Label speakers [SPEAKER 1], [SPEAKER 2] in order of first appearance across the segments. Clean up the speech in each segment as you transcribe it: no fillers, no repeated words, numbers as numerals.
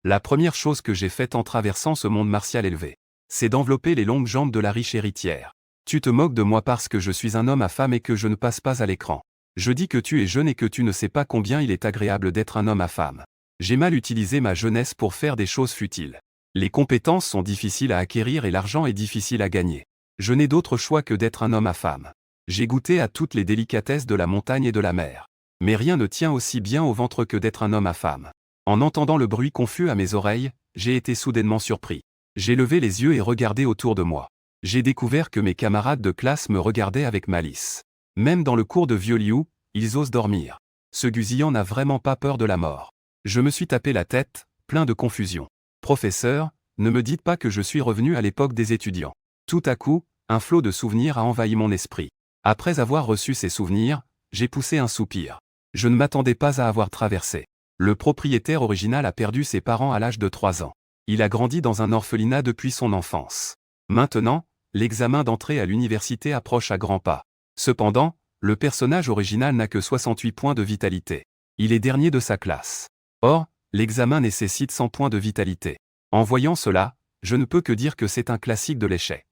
[SPEAKER 1] La première chose que j'ai faite en traversant ce monde martial élevé, c'est d'envelopper les longues jambes de la riche héritière. Tu te moques de moi parce que je suis un homme à femme et que je ne passe pas à l'écran. Je dis que tu es jeune et que tu ne sais pas combien il est agréable d'être un homme à femme. J'ai mal utilisé ma jeunesse pour faire des choses futiles. Les compétences sont difficiles à acquérir et l'argent est difficile à gagner. Je n'ai d'autre choix que d'être un homme à femme. J'ai goûté à toutes les délicatesses de la montagne et de la mer. Mais rien ne tient aussi bien au ventre que d'être un homme à femme. En entendant le bruit confus à mes oreilles, j'ai été soudainement surpris. J'ai levé les yeux et regardé autour de moi. J'ai découvert que mes camarades de classe me regardaient avec malice. Même dans le cours de vieux Liu, ils osent dormir. Ce gusillon n'a vraiment pas peur de la mort. Je me suis tapé la tête, plein de confusion. Professeur, ne me dites pas que je suis revenu à l'époque des étudiants. Tout à coup, un flot de souvenirs a envahi mon esprit. Après avoir reçu ces souvenirs, j'ai poussé un soupir. Je ne m'attendais pas à avoir traversé. Le propriétaire original a perdu ses parents à l'âge de 3 ans. Il a grandi dans un orphelinat depuis son enfance. Maintenant, l'examen d'entrée à l'université approche à grands pas. Cependant, le personnage original n'a que 68 points de vitalité. Il est dernier de sa classe. Or, l'examen nécessite 100 points de vitalité. En voyant cela, je ne peux que dire que c'est un classique de l'échec.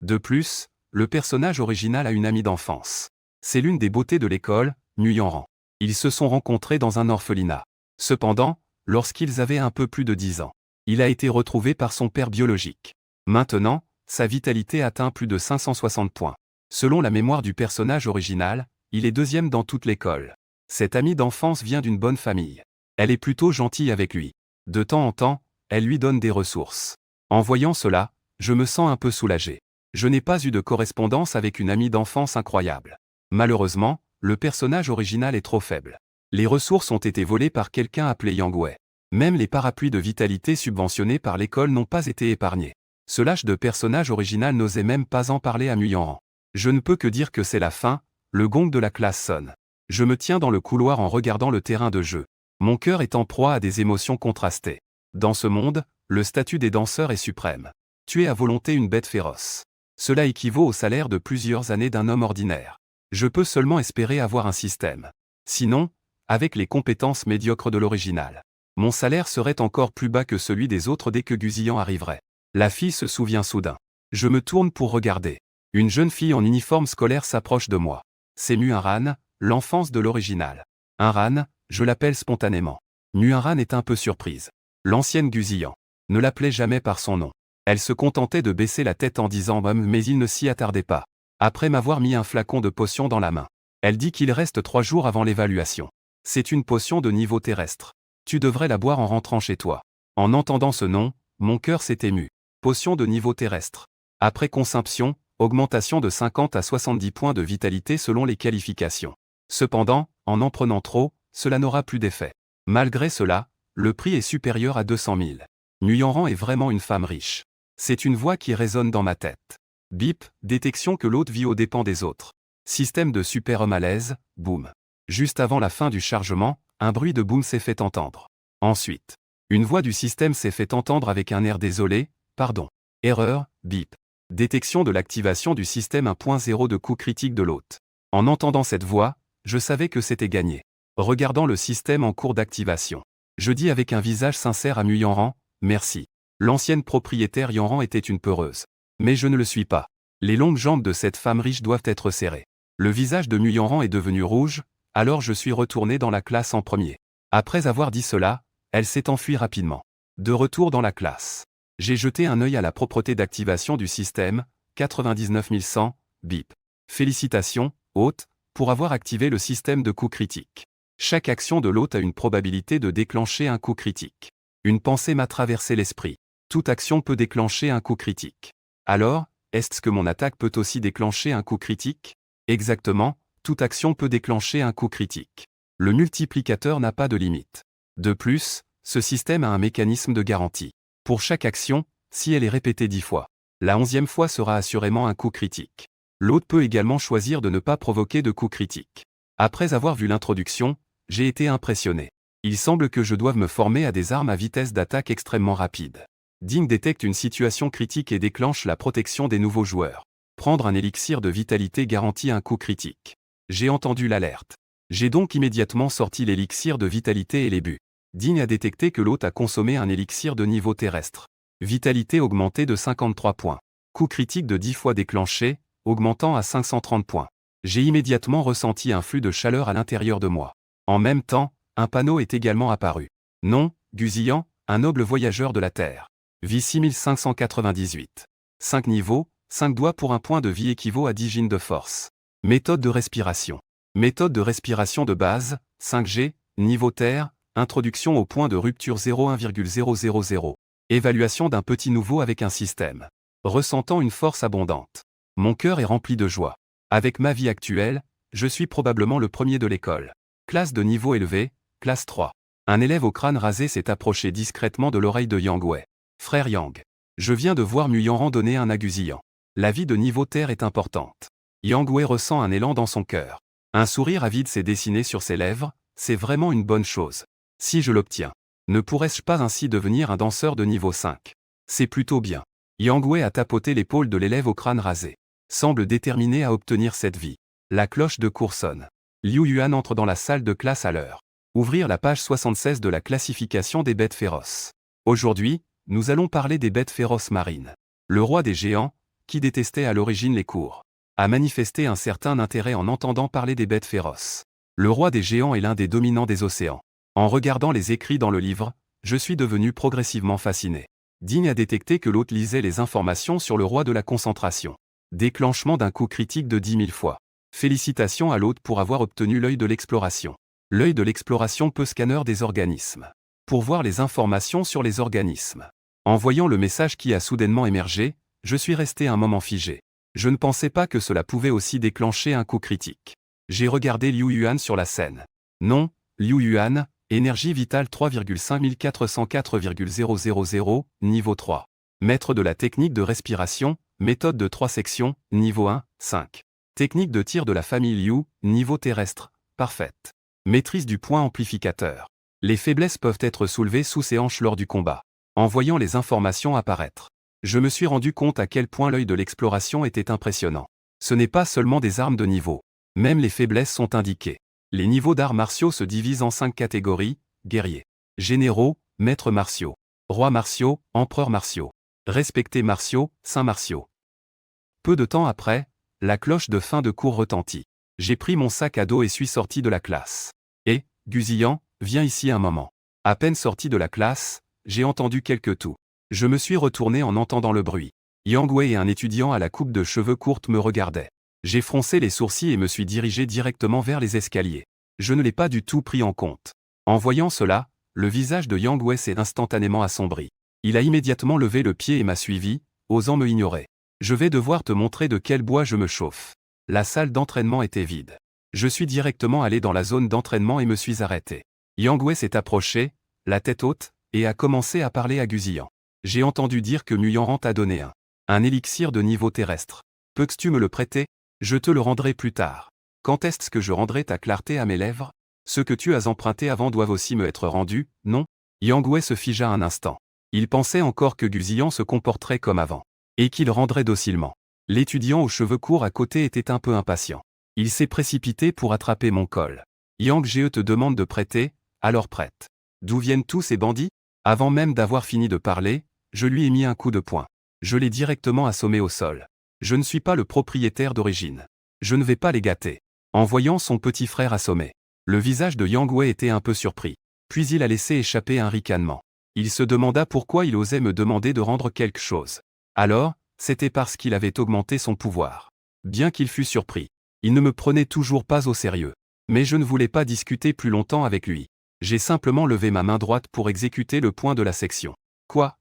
[SPEAKER 1] De plus, le personnage original a une amie d'enfance. C'est l'une des beautés de l'école, Nguyen-Ran. Ils se sont rencontrés dans un orphelinat. Cependant, lorsqu'ils avaient un peu plus de 10 ans, il a été retrouvé par son père biologique. Maintenant, sa vitalité atteint plus de 560 points. Selon la mémoire du personnage original, il est deuxième dans toute l'école. Cette amie d'enfance vient d'une bonne famille. Elle est plutôt gentille avec lui. De temps en temps, elle lui donne des ressources. En voyant cela, je me sens un peu soulagé. Je n'ai pas eu de correspondance avec une amie d'enfance incroyable. Malheureusement, le personnage original est trop faible. Les ressources ont été volées par quelqu'un appelé Yang Wei. Même les parapluies de vitalité subventionnés par l'école n'ont pas été épargnés. Ce lâche de personnage original n'osait même pas en parler à Nguyen-Ran. Je ne peux que dire que c'est la fin, le gong de la classe sonne. Je me tiens dans le couloir en regardant le terrain de jeu. Mon cœur est en proie à des émotions contrastées. Dans ce monde, le statut des danseurs est suprême. Tuer à volonté une bête féroce. Cela équivaut au salaire de plusieurs années d'un homme ordinaire. Je peux seulement espérer avoir un système. Sinon, avec les compétences médiocres de l'original, mon salaire serait encore plus bas que celui des autres dès que Gusillon arriverait. La fille se souvient soudain. Je me tourne pour regarder. Une jeune fille en uniforme scolaire s'approche de moi. C'est Nguyen-Ran, l'enfance de l'original. Ran, je l'appelle spontanément. Nguyen-Ran est un peu surprise. L'ancienne Gusillon ne l'appelait jamais par son nom. Elle se contentait de baisser la tête en disant « mais il ne s'y attardait pas ». Après m'avoir mis un flacon de potion dans la main, elle dit qu'il reste 3 jours avant l'évaluation. C'est une potion de niveau terrestre. Tu devrais la boire en rentrant chez toi. En entendant ce nom, mon cœur s'est ému. Potion de niveau terrestre. Après consumption, augmentation de 50 à 70 points de vitalité selon les qualifications. Cependant, en prenant trop, cela n'aura plus d'effet. Malgré cela, le prix est supérieur à 200 000. Nguyen-Ran est vraiment une femme riche. C'est une voix qui résonne dans ma tête. Bip, détection que l'autre vit aux dépens des autres. Système de super-homme à l'aise, boum. Juste avant la fin du chargement, un bruit de boum s'est fait entendre. Ensuite, une voix du système s'est fait entendre avec un air désolé, pardon. Erreur, bip. Détection de l'activation du système 1.0 de coup critique de l'hôte. En entendant cette voix, je savais que c'était gagné. Regardant le système en cours d'activation, je dis avec un visage sincère à Nguyen-Ran, merci. L'ancienne propriétaire Nguyen-Ran était une peureuse. Mais je ne le suis pas. Les longues jambes de cette femme riche doivent être serrées. Le visage de Nguyen-Ran est devenu rouge, alors je suis retourné dans la classe en premier. Après avoir dit cela, elle s'est enfuie rapidement. De retour dans la classe, j'ai jeté un œil à la propreté d'activation du système, 99 100, bip. Félicitations, hôte, pour avoir activé le système de coup critique. Chaque action de l'hôte a une probabilité de déclencher un coup critique. Une pensée m'a traversé l'esprit. Toute action peut déclencher un coup critique. Alors, est-ce que mon attaque peut aussi déclencher un coup critique? Exactement, toute action peut déclencher un coup critique. Le multiplicateur n'a pas de limite. De plus, ce système a un mécanisme de garantie. Pour chaque action, si elle est répétée 10 fois, la 11e fois sera assurément un coup critique. L'hôte peut également choisir de ne pas provoquer de coup critique. Après avoir vu l'introduction, j'ai été impressionné. Il semble que je doive me former à des armes à vitesse d'attaque extrêmement rapide. Ding détecte une situation critique et déclenche la protection des nouveaux joueurs. Prendre un élixir de vitalité garantit un coup critique. J'ai entendu l'alerte. J'ai donc immédiatement sorti l'élixir de vitalité et l'ai bu. Digne a détecté que l'hôte a consommé un élixir de niveau terrestre. Vitalité augmentée de 53 points. Coup critique de 10 fois déclenché, augmentant à 530 points. J'ai immédiatement ressenti un flux de chaleur à l'intérieur de moi. En même temps, un panneau est également apparu. Nom, Gusillan, un noble voyageur de la Terre. Vie 6598. 5 niveaux, 5 doigts pour un point de vie équivaut à 10 gines de force. Méthode de respiration. Méthode de respiration de base, 5G, niveau Terre, introduction au point de rupture 0,1000. Évaluation d'un petit nouveau avec un système. Ressentant une force abondante. Mon cœur est rempli de joie. Avec ma vie actuelle, je suis probablement le premier de l'école. Classe de niveau élevé, classe 3. Un élève au crâne rasé s'est approché discrètement de l'oreille de Yang Wei. Frère Yang. Je viens de voir Muyan donner un à Gusillan. La vie de niveau Terre est importante. Yang Wei ressent un élan dans son cœur. Un sourire avide s'est dessiné sur ses lèvres, c'est vraiment une bonne chose. Si je l'obtiens, ne pourrais-je pas ainsi devenir un danseur de niveau 5? C'est plutôt bien. Yang Wei a tapoté l'épaule de l'élève au crâne rasé. Semble déterminé à obtenir cette vie. La cloche de cour sonne. Liu Yuan entre dans la salle de classe à l'heure. Ouvrir la page 76 de la classification des bêtes féroces. Aujourd'hui, nous allons parler des bêtes féroces marines. Le roi des géants, qui détestait à l'origine les cours, a manifesté un certain intérêt en entendant parler des bêtes féroces. Le roi des géants est l'un des dominants des océans. En regardant les écrits dans le livre, je suis devenu progressivement fasciné. Digne a détecté que l'hôte lisait les informations sur le roi de la concentration. Déclenchement d'un coup critique de 10 000 fois. Félicitations à l'hôte pour avoir obtenu l'œil de l'exploration. L'œil de l'exploration peut scanner des organismes. Pour voir les informations sur les organismes. En voyant le message qui a soudainement émergé, je suis resté un moment figé. Je ne pensais pas que cela pouvait aussi déclencher un coup critique. J'ai regardé Liu Yuan sur la scène. Non, Liu Yuan, énergie vitale 3,5404,000, niveau 3. Maître de la technique de respiration, méthode de 3 sections, niveau 1, 5. Technique de tir de la famille Liu, niveau terrestre, parfaite. Maîtrise du point amplificateur. Les faiblesses peuvent être soulevées sous ses hanches lors du combat. En voyant les informations apparaître, je me suis rendu compte à quel point l'œil de l'exploration était impressionnant. Ce n'est pas seulement des armes de niveau. Même les faiblesses sont indiquées. Les niveaux d'arts martiaux se divisent en 5 catégories, guerriers, généraux, maîtres martiaux, rois martiaux, empereurs martiaux, respectés martiaux, saints martiaux. Peu de temps après, la cloche de fin de cours retentit. J'ai pris mon sac à dos et suis sorti de la classe. Et, Gusillan, viens ici un moment. À peine sorti de la classe, j'ai entendu quelques toux. Je me suis retourné en entendant le bruit. Yang Wei et un étudiant à la coupe de cheveux courte me regardaient. J'ai froncé les sourcils et me suis dirigé directement vers les escaliers. Je ne l'ai pas du tout pris en compte. En voyant cela, le visage de Yang Wei s'est instantanément assombri. Il a immédiatement levé le pied et m'a suivi, osant me ignorer. Je vais devoir te montrer de quel bois je me chauffe. La salle d'entraînement était vide. Je suis directement allé dans la zone d'entraînement et me suis arrêté. Yang Wei s'est approché, la tête haute, et a commencé à parler à Gusillan. J'ai entendu dire que Muyan t'a donné un élixir de niveau terrestre. Peux-tu me le prêter? Je te le rendrai plus tard. Quand est-ce que je rendrai ta clarté à mes lèvres? Ceux que tu as empruntés avant doivent aussi me être rendus, non? Yang Wei se figea un instant. Il pensait encore que Gusillan se comporterait comme avant. Et qu'il rendrait docilement. L'étudiant aux cheveux courts à côté était un peu impatient. Il s'est précipité pour attraper mon col. Yang Ge te demande de prêter, alors prête. D'où viennent tous ces bandits? Avant même d'avoir fini de parler, je lui ai mis un coup de poing. Je l'ai directement assommé au sol. Je ne suis pas le propriétaire d'origine. Je ne vais pas les gâter. En voyant son petit frère assommé, le visage de Yang Wei était un peu surpris. Puis il a laissé échapper un ricanement. Il se demanda pourquoi il osait me demander de rendre quelque chose. Alors, c'était parce qu'il avait augmenté son pouvoir. Bien qu'il fût surpris, il ne me prenait toujours pas au sérieux. Mais je ne voulais pas discuter plus longtemps avec lui. J'ai simplement levé ma main droite pour exécuter le point de la section. Quoi?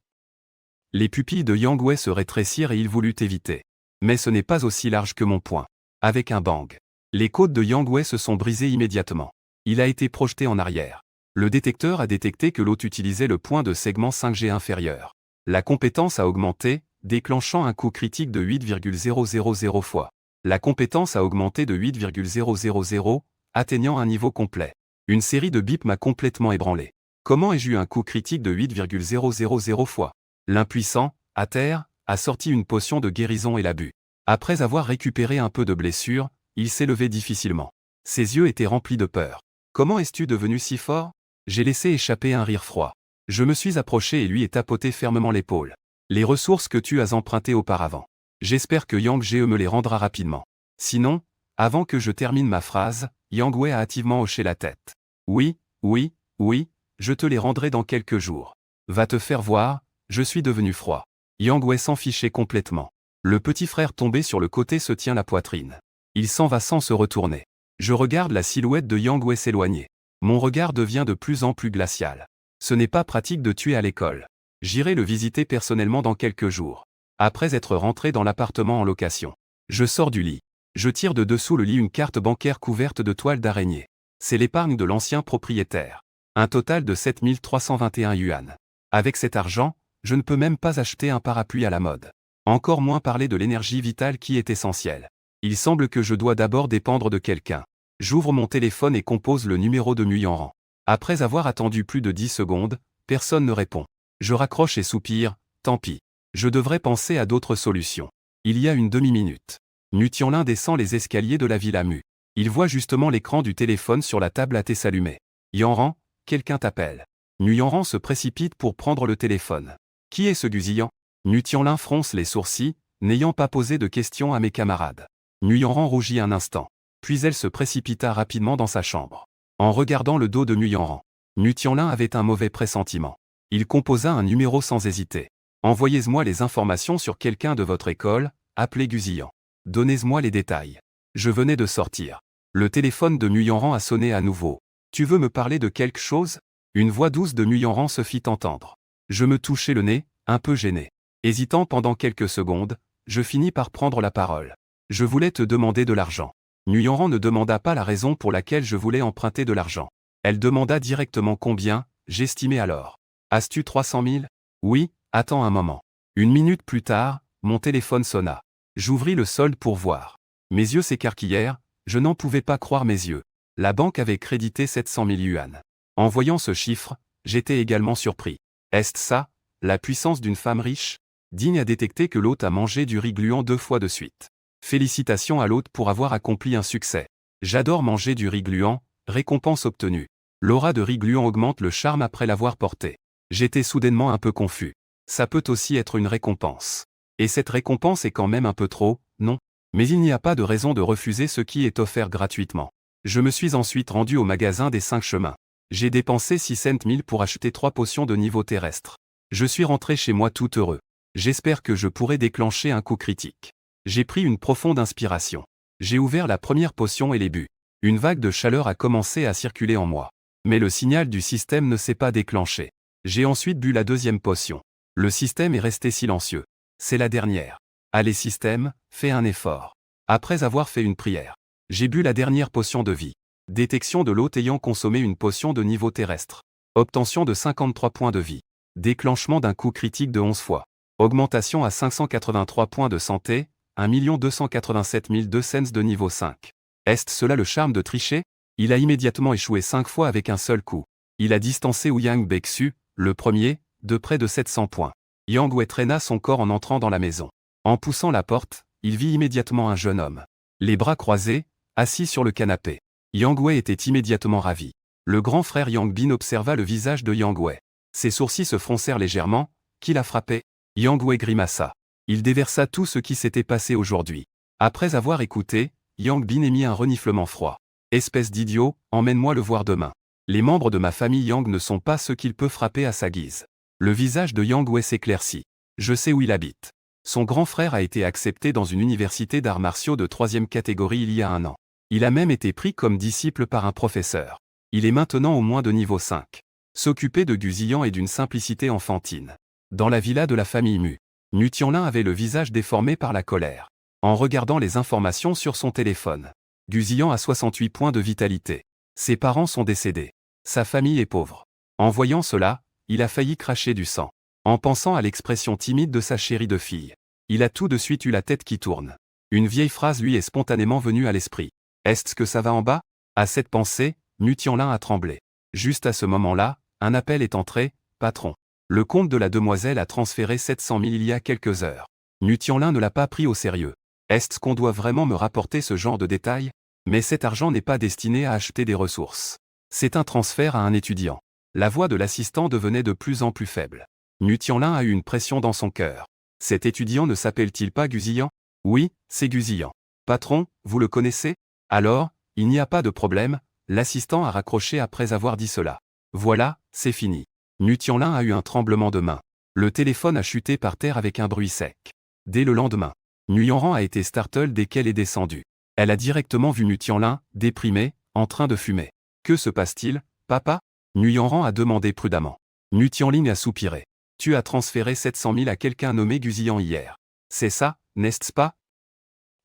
[SPEAKER 1] Les pupilles de Yang Wei se rétrécirent et il voulut éviter. Mais ce n'est pas aussi large que mon poing. Avec un bang. Les côtes de Yang Wei se sont brisées immédiatement. Il a été projeté en arrière. Le détecteur a détecté que l'hôte utilisait le point de segment 5G inférieur. La compétence a augmenté, déclenchant un coup critique de 8,000 fois. La compétence a augmenté de 8,000, atteignant un niveau complet. Une série de bips m'a complètement ébranlé. Comment ai-je eu un coup critique de 8,000 fois? L'impuissant, à terre, a sorti une potion de guérison et l'a bu. Après avoir récupéré un peu de blessure, il s'est levé difficilement. Ses yeux étaient remplis de peur. Comment es-tu devenu si fort? J'ai laissé échapper un rire froid. Je me suis approché et lui ai tapoté fermement l'épaule. Les ressources que tu as empruntées auparavant. J'espère que Yang Ge me les rendra rapidement. Sinon, avant que je termine ma phrase, Yang Wei a hâtivement hoché la tête. Oui, oui, oui, je te les rendrai dans quelques jours. Va te faire voir, je suis devenu froid. Yang Wei s'en fichait complètement. Le petit frère tombé sur le côté se tient la poitrine. Il s'en va sans se retourner. Je regarde la silhouette de Yang Wei s'éloigner. Mon regard devient de plus en plus glacial. Ce n'est pas pratique de tuer à l'école. J'irai le visiter personnellement dans quelques jours. Après être rentré dans l'appartement en location. Je sors du lit. Je tire de dessous le lit une carte bancaire couverte de toile d'araignée. C'est l'épargne de l'ancien propriétaire. Un total de 7321 yuan. Avec cet argent, je ne peux même pas acheter un parapluie à la mode. Encore moins parler de l'énergie vitale qui est essentielle. Il semble que je dois d'abord dépendre de quelqu'un. J'ouvre mon téléphone et compose le numéro de Nguyen. Après avoir attendu plus de 10 secondes, personne ne répond. Je raccroche et soupire, tant pis. Je devrais penser à d'autres solutions. Il y a une demi-minute. Mu Tianlin descend les escaliers de la Villa Mu. Il voit justement l'écran du téléphone sur la table à thé s'allumer. Yanran, quelqu'un t'appelle. Nguyen se précipite pour prendre le téléphone. Qui est ce guzillant? Mu Tianlin fronce les sourcils, n'ayant pas posé de questions à mes camarades. Nguyen rougit un instant. Puis elle se précipita rapidement dans sa chambre. En regardant le dos de Nguyen, Mu Tianlin avait un mauvais pressentiment. Il composa un numéro sans hésiter. Envoyez-moi les informations sur quelqu'un de votre école, appelez Guzillan. Donnez-moi les détails. Je venais de sortir. Le téléphone de Nguyen a sonné à nouveau. Tu veux me parler de quelque chose? Une voix douce de Nguyen se fit entendre. Je me touchai le nez, un peu gêné. Hésitant pendant quelques secondes, je finis par prendre la parole. Je voulais te demander de l'argent. Nguyen ne demanda pas la raison pour laquelle je voulais emprunter de l'argent. Elle demanda directement combien, j'estimais alors. As-tu 300 000? Oui, attends un moment. Une minute plus tard, mon téléphone sonna. J'ouvris le solde pour voir. Mes yeux s'écarquillèrent, je n'en pouvais pas croire mes yeux. La banque avait crédité 700 000 yuan. En voyant ce chiffre, j'étais également surpris. Est-ce ça, la puissance d'une femme riche? Digne a détecté que l'hôte a mangé du riz gluant 2 fois de suite. Félicitations à l'hôte pour avoir accompli un succès. J'adore manger du riz gluant, récompense obtenue. L'aura de riz gluant augmente le charme après l'avoir porté. J'étais soudainement un peu confus. Ça peut aussi être une récompense. Et cette récompense est quand même un peu trop, non? Mais il n'y a pas de raison de refuser ce qui est offert gratuitement. Je me suis ensuite rendu au magasin des 5 chemins. J'ai dépensé 6 cents mille pour acheter 3 potions de niveau terrestre. Je suis rentré chez moi tout heureux. J'espère que je pourrai déclencher un coup critique. J'ai pris une profonde inspiration. J'ai ouvert la première potion et l'ai bu. Une vague de chaleur a commencé à circuler en moi. Mais le signal du système ne s'est pas déclenché. J'ai ensuite bu la deuxième potion. Le système est resté silencieux. C'est la dernière. Allez système, fais un effort. Après avoir fait une prière, j'ai bu la dernière potion de vie. Détection de l'hôte ayant consommé une potion de niveau terrestre. Obtention de 53 points de vie. Déclenchement d'un coup critique de 11 fois. Augmentation à 583 points de santé, 1 287 200 cents de niveau 5. Est-ce cela le charme de tricher? Il a immédiatement échoué 5 fois avec un seul coup. Il a distancé Ouyang Bexu, le premier, de près de 700 points. Yang Wei traîna son corps en entrant dans la maison. En poussant la porte, il vit immédiatement un jeune homme. Les bras croisés, assis sur le canapé. Yang Wei était immédiatement ravi. Le grand frère Yang Bin observa le visage de Yang Wei. Ses sourcils se froncèrent légèrement. Qui l'a frappé? Yang Wei grimaça. Il déversa tout ce qui s'était passé aujourd'hui. Après avoir écouté, Yang Bin émit un reniflement froid. Espèce d'idiot, emmène-moi le voir demain. Les membres de ma famille Yang ne sont pas ceux qu'il peut frapper à sa guise. Le visage de Yang Wei s'éclaircit. Je sais où il habite. Son grand frère a été accepté dans une université d'arts martiaux de 3e catégorie il y a 1 an. Il a même été pris comme disciple par un professeur. Il est maintenant au moins de niveau 5. S'occuper de Guzillan est d'une simplicité enfantine. Dans la villa de la famille Mu, Mu Tianlin avait le visage déformé par la colère. En regardant les informations sur son téléphone, Guzillan a 68 points de vitalité. Ses parents sont décédés. Sa famille est pauvre. En voyant cela, il a failli cracher du sang. En pensant à l'expression timide de sa chérie de fille, il a tout de suite eu la tête qui tourne. Une vieille phrase lui est spontanément venue à l'esprit. Est-ce que ça va en bas? À cette pensée, Mu Tianlin a tremblé. Juste à ce moment-là, un appel est entré. Patron. Le compte de la demoiselle a transféré 700 000 il y a quelques heures. Mu Tianlin ne l'a pas pris au sérieux. Est-ce qu'on doit vraiment me rapporter ce genre de détails? Mais cet argent n'est pas destiné à acheter des ressources. C'est un transfert à un étudiant. La voix de l'assistant devenait de plus en plus faible. Nu Tianlin a eu une pression dans son cœur. Cet étudiant ne s'appelle-t-il pas Guziyan? Oui, c'est Guziyan. Patron, vous le connaissez? Alors, il n'y a pas de problème, l'assistant a raccroché après avoir dit cela. Voilà, c'est fini. Nu Tianlin a eu un tremblement de main. Le téléphone a chuté par terre avec un bruit sec. Dès le lendemain, Nu Yanran a été startled dès qu'elle est descendue. Elle a directement vu Nu Tianlin, déprimé, en train de fumer. Que se passe-t-il, papa? Nu Yanran a demandé prudemment. Nu Tianlin a soupiré. Tu as transféré 700 000 à quelqu'un nommé Guziyan hier. C'est ça, n'est-ce pas?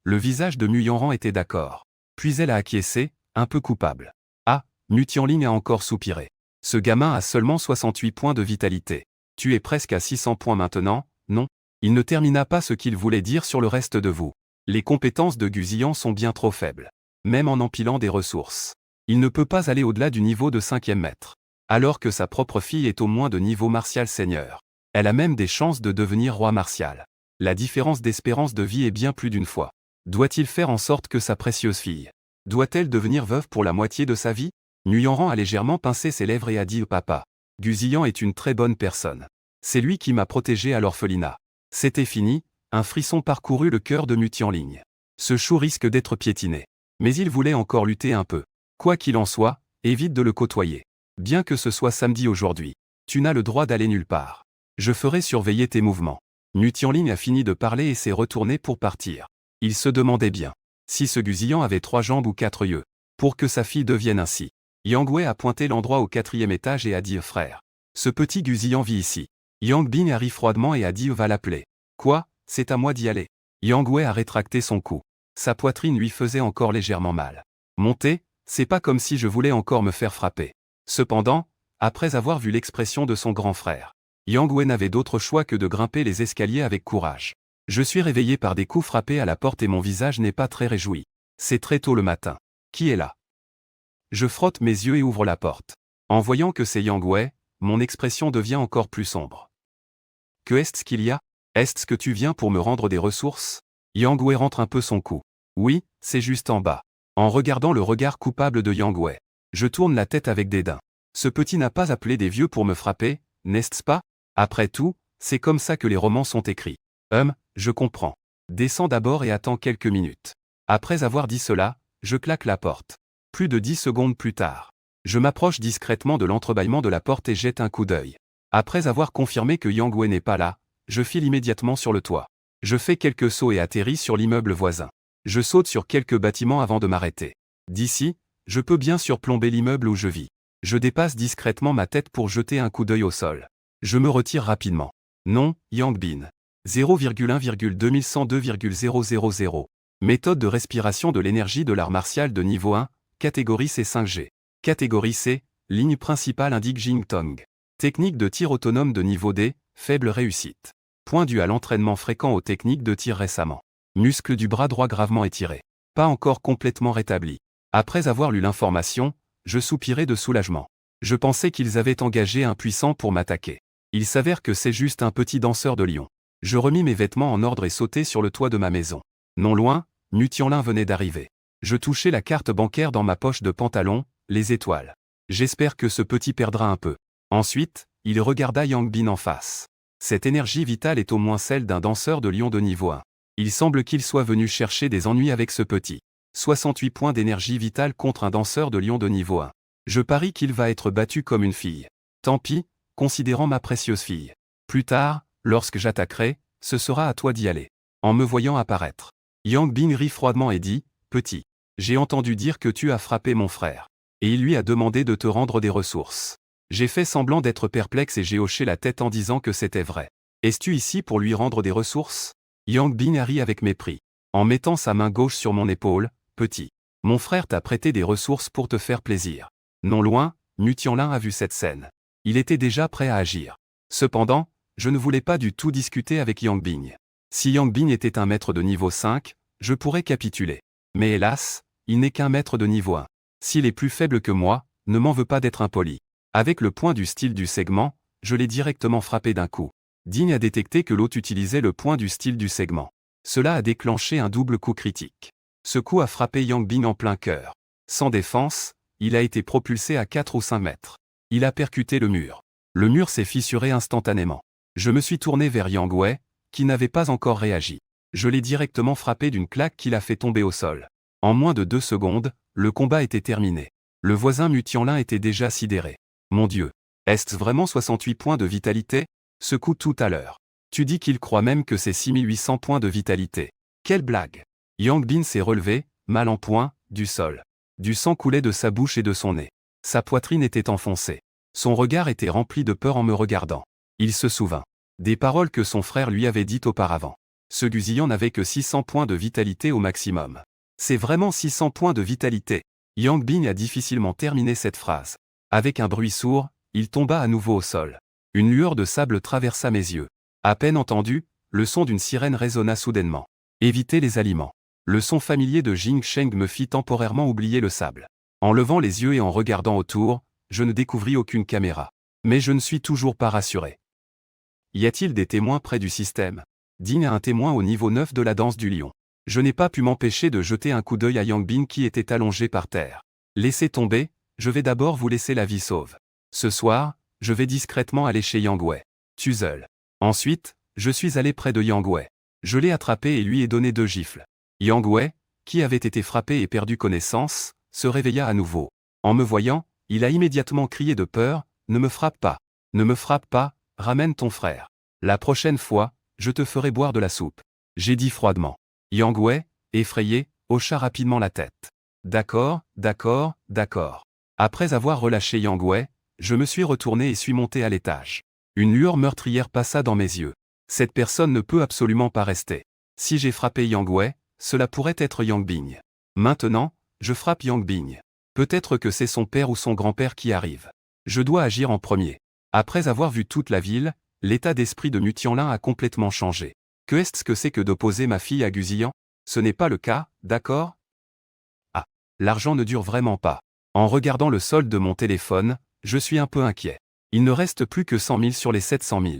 [SPEAKER 1] Le visage de Nu Yanran était d'accord. Puis elle a acquiescé, un peu coupable. Ah, Nu Tianlin a encore soupiré. Ce gamin a seulement 68 points de vitalité. Tu es presque à 600 points maintenant, non? Il ne termina pas ce qu'il voulait dire sur le reste de vous. Les compétences de Guziyan sont bien trop faibles. Même en empilant des ressources. Il ne peut pas aller au-delà du niveau de 5e maître. Alors que sa propre fille est au moins de niveau martial seigneur. Elle a même des chances de devenir roi martial. La différence d'espérance de vie est bien plus d'une fois. Doit-il faire en sorte que sa précieuse fille doit-elle devenir veuve pour la moitié de sa vie? Nu Yanran a légèrement pincé ses lèvres et a dit au papa. Guziyan est une très bonne personne. C'est lui qui m'a protégé à l'orphelinat. C'était fini, un frisson parcourut le cœur de Nu Tianlin. Ce chou risque d'être piétiné. Mais il voulait encore lutter un peu. Quoi qu'il en soit, évite de le côtoyer. Bien que ce soit samedi aujourd'hui, tu n'as le droit d'aller nulle part. Je ferai surveiller tes mouvements. Nu Tianlin a fini de parler et s'est retourné pour partir. Il se demandait bien si ce Guziyan avait 3 jambes ou 4 yeux, pour que sa fille devienne ainsi. Yang Wei a pointé l'endroit au 4e étage et a dit frère. Ce petit Guziyan vit ici. Yang Bin a ri froidement et a dit va l'appeler. Quoi, c'est à moi d'y aller. Yang Wei a rétracté son cou. Sa poitrine lui faisait encore légèrement mal. Monter, c'est pas comme si je voulais encore me faire frapper. Cependant, après avoir vu l'expression de son grand frère, Yang Wei n'avait d'autre choix que de grimper les escaliers avec courage. Je suis réveillé par des coups frappés à la porte et mon visage n'est pas très réjoui. C'est très tôt le matin. Qui est là? Je frotte mes yeux et ouvre la porte. En voyant que c'est Yang Wei, mon expression devient encore plus sombre. Que est-ce qu'il y a? Est-ce que tu viens pour me rendre des ressources? Yang Wei rentre un peu son cou. Oui, c'est juste en bas. En regardant le regard coupable de Yang Wei, je tourne la tête avec dédain. Ce petit n'a pas appelé des vieux pour me frapper, n'est-ce pas? Après tout, c'est comme ça que les romans sont écrits. Je comprends. Descends d'abord et attends quelques minutes. Après avoir dit cela, je claque la porte. Plus de 10 secondes plus tard, je m'approche discrètement de l'entrebâillement de la porte et jette un coup d'œil. Après avoir confirmé que Yang Wei n'est pas là, je file immédiatement sur le toit. Je fais quelques sauts et atterris sur l'immeuble voisin. Je saute sur quelques bâtiments avant de m'arrêter. D'ici, je peux bien surplomber l'immeuble où je vis. Je dépasse discrètement ma tête pour jeter un coup d'œil au sol. Je me retire rapidement. Non, Yang Bin. 0,1,2102,000. Méthode de respiration de l'énergie de l'art martial de niveau 1, catégorie C5G. Catégorie C, ligne principale indique Jing Tong. Technique de tir autonome de niveau D, faible réussite. Point dû à l'entraînement fréquent aux techniques de tir récemment. Muscle du bras droit gravement étiré. Pas encore complètement rétabli. Après avoir lu l'information, je soupirai de soulagement. Je pensais qu'ils avaient engagé un puissant pour m'attaquer. Il s'avère que c'est juste un petit danseur de lion. Je remis mes vêtements en ordre et sautai sur le toit de ma maison. Non loin, Nu Tianlin venait d'arriver. Je touchai la carte bancaire dans ma poche de pantalon, les étoiles. J'espère que ce petit perdra un peu. Ensuite, il regarda Yang Bin en face. Cette énergie vitale est au moins celle d'un danseur de lion de niveau 1. Il semble qu'il soit venu chercher des ennuis avec ce petit. 68 points d'énergie vitale contre un danseur de lion de niveau 1. Je parie qu'il va être battu comme une fille. Tant pis, considérant ma précieuse fille. Plus tard, lorsque j'attaquerai, ce sera à toi d'y aller. En me voyant apparaître, Yang Bin rit froidement et dit, petit, j'ai entendu dire que tu as frappé mon frère. Et il lui a demandé de te rendre des ressources. J'ai fait semblant d'être perplexe et j'ai hoché la tête en disant que c'était vrai. Es-tu ici pour lui rendre des ressources? Yang Bin a ri avec mépris. En mettant sa main gauche sur mon épaule, petit. Mon frère t'a prêté des ressources pour te faire plaisir. Non loin, Nu Tianlin a vu cette scène. Il était déjà prêt à agir. Cependant, je ne voulais pas du tout discuter avec Yang Bin. Si Yang Bin était un maître de niveau 5, je pourrais capituler. Mais hélas, il n'est qu'un maître de niveau 1. S'il est plus faible que moi, ne m'en veux pas d'être impoli. Avec le point du style du segment, je l'ai directement frappé d'un coup. Digne a détecté que l'autre utilisait le point du style du segment. Cela a déclenché un double coup critique. Ce coup a frappé Yang Bin en plein cœur. Sans défense, il a été propulsé à 4 ou 5 mètres. Il a percuté le mur. Le mur s'est fissuré instantanément. Je me suis tourné vers Yang Wei, qui n'avait pas encore réagi. Je l'ai directement frappé d'une claque qui l'a fait tomber au sol. En moins de 2 secondes, le combat était terminé. Le voisin Mu Tianlin était déjà sidéré. Mon Dieu! Est-ce vraiment 68 points de vitalité? Ce coup tout à l'heure. Tu dis qu'il croit même que c'est 6800 points de vitalité. Quelle blague! Yang Bin s'est relevé, mal en point, du sol. Du sang coulait de sa bouche et de son nez. Sa poitrine était enfoncée. Son regard était rempli de peur en me regardant. Il se souvint des paroles que son frère lui avait dites auparavant. Ce gusillon n'avait que 600 points de vitalité au maximum. C'est vraiment 600 points de vitalité. Yang Bin a difficilement terminé cette phrase. Avec un bruit sourd, il tomba à nouveau au sol. Une lueur de sable traversa mes yeux. À peine entendu, le son d'une sirène résonna soudainement. Évitez les aliments. Le son familier de Jing Sheng me fit temporairement oublier le sable. En levant les yeux et en regardant autour, je ne découvris aucune caméra. Mais je ne suis toujours pas rassuré. Y a-t-il des témoins près du système? Digne a un témoin au niveau 9 de la danse du lion. Je n'ai pas pu m'empêcher de jeter un coup d'œil à Yang Bin qui était allongé par terre. Laissez tomber, je vais d'abord vous laisser la vie sauve. Ce soir, je vais discrètement aller chez Yang Wei. Tuzel. Ensuite, je suis allé près de Yang Wei. Je l'ai attrapé et lui ai donné 2 gifles. Yang Wei, qui avait été frappé et perdu connaissance, se réveilla à nouveau. En me voyant, il a immédiatement crié de peur, « Ne me frappe pas. Ne me frappe pas, ramène ton frère. La prochaine fois, je te ferai boire de la soupe. » J'ai dit froidement. Yang Wei, effrayé, hocha rapidement la tête. D'accord, d'accord, d'accord. Après avoir relâché Yang Wei, je me suis retourné et suis monté à l'étage. Une lueur meurtrière passa dans mes yeux. Cette personne ne peut absolument pas rester. Si j'ai frappé Yang Wei, cela pourrait être Yang Bing. Maintenant, je frappe Yang Bing. Peut-être que c'est son père ou son grand-père qui arrive. Je dois agir en premier. Après avoir vu toute la ville, l'état d'esprit de Mu Tianlin a complètement changé. Que est-ce que c'est que d'opposer ma fille à Guzillan? Ce n'est pas le cas, d'accord? Ah, l'argent ne dure vraiment pas. En regardant le solde de mon téléphone, je suis un peu inquiet. Il ne reste plus que 100 000 sur les 700 000.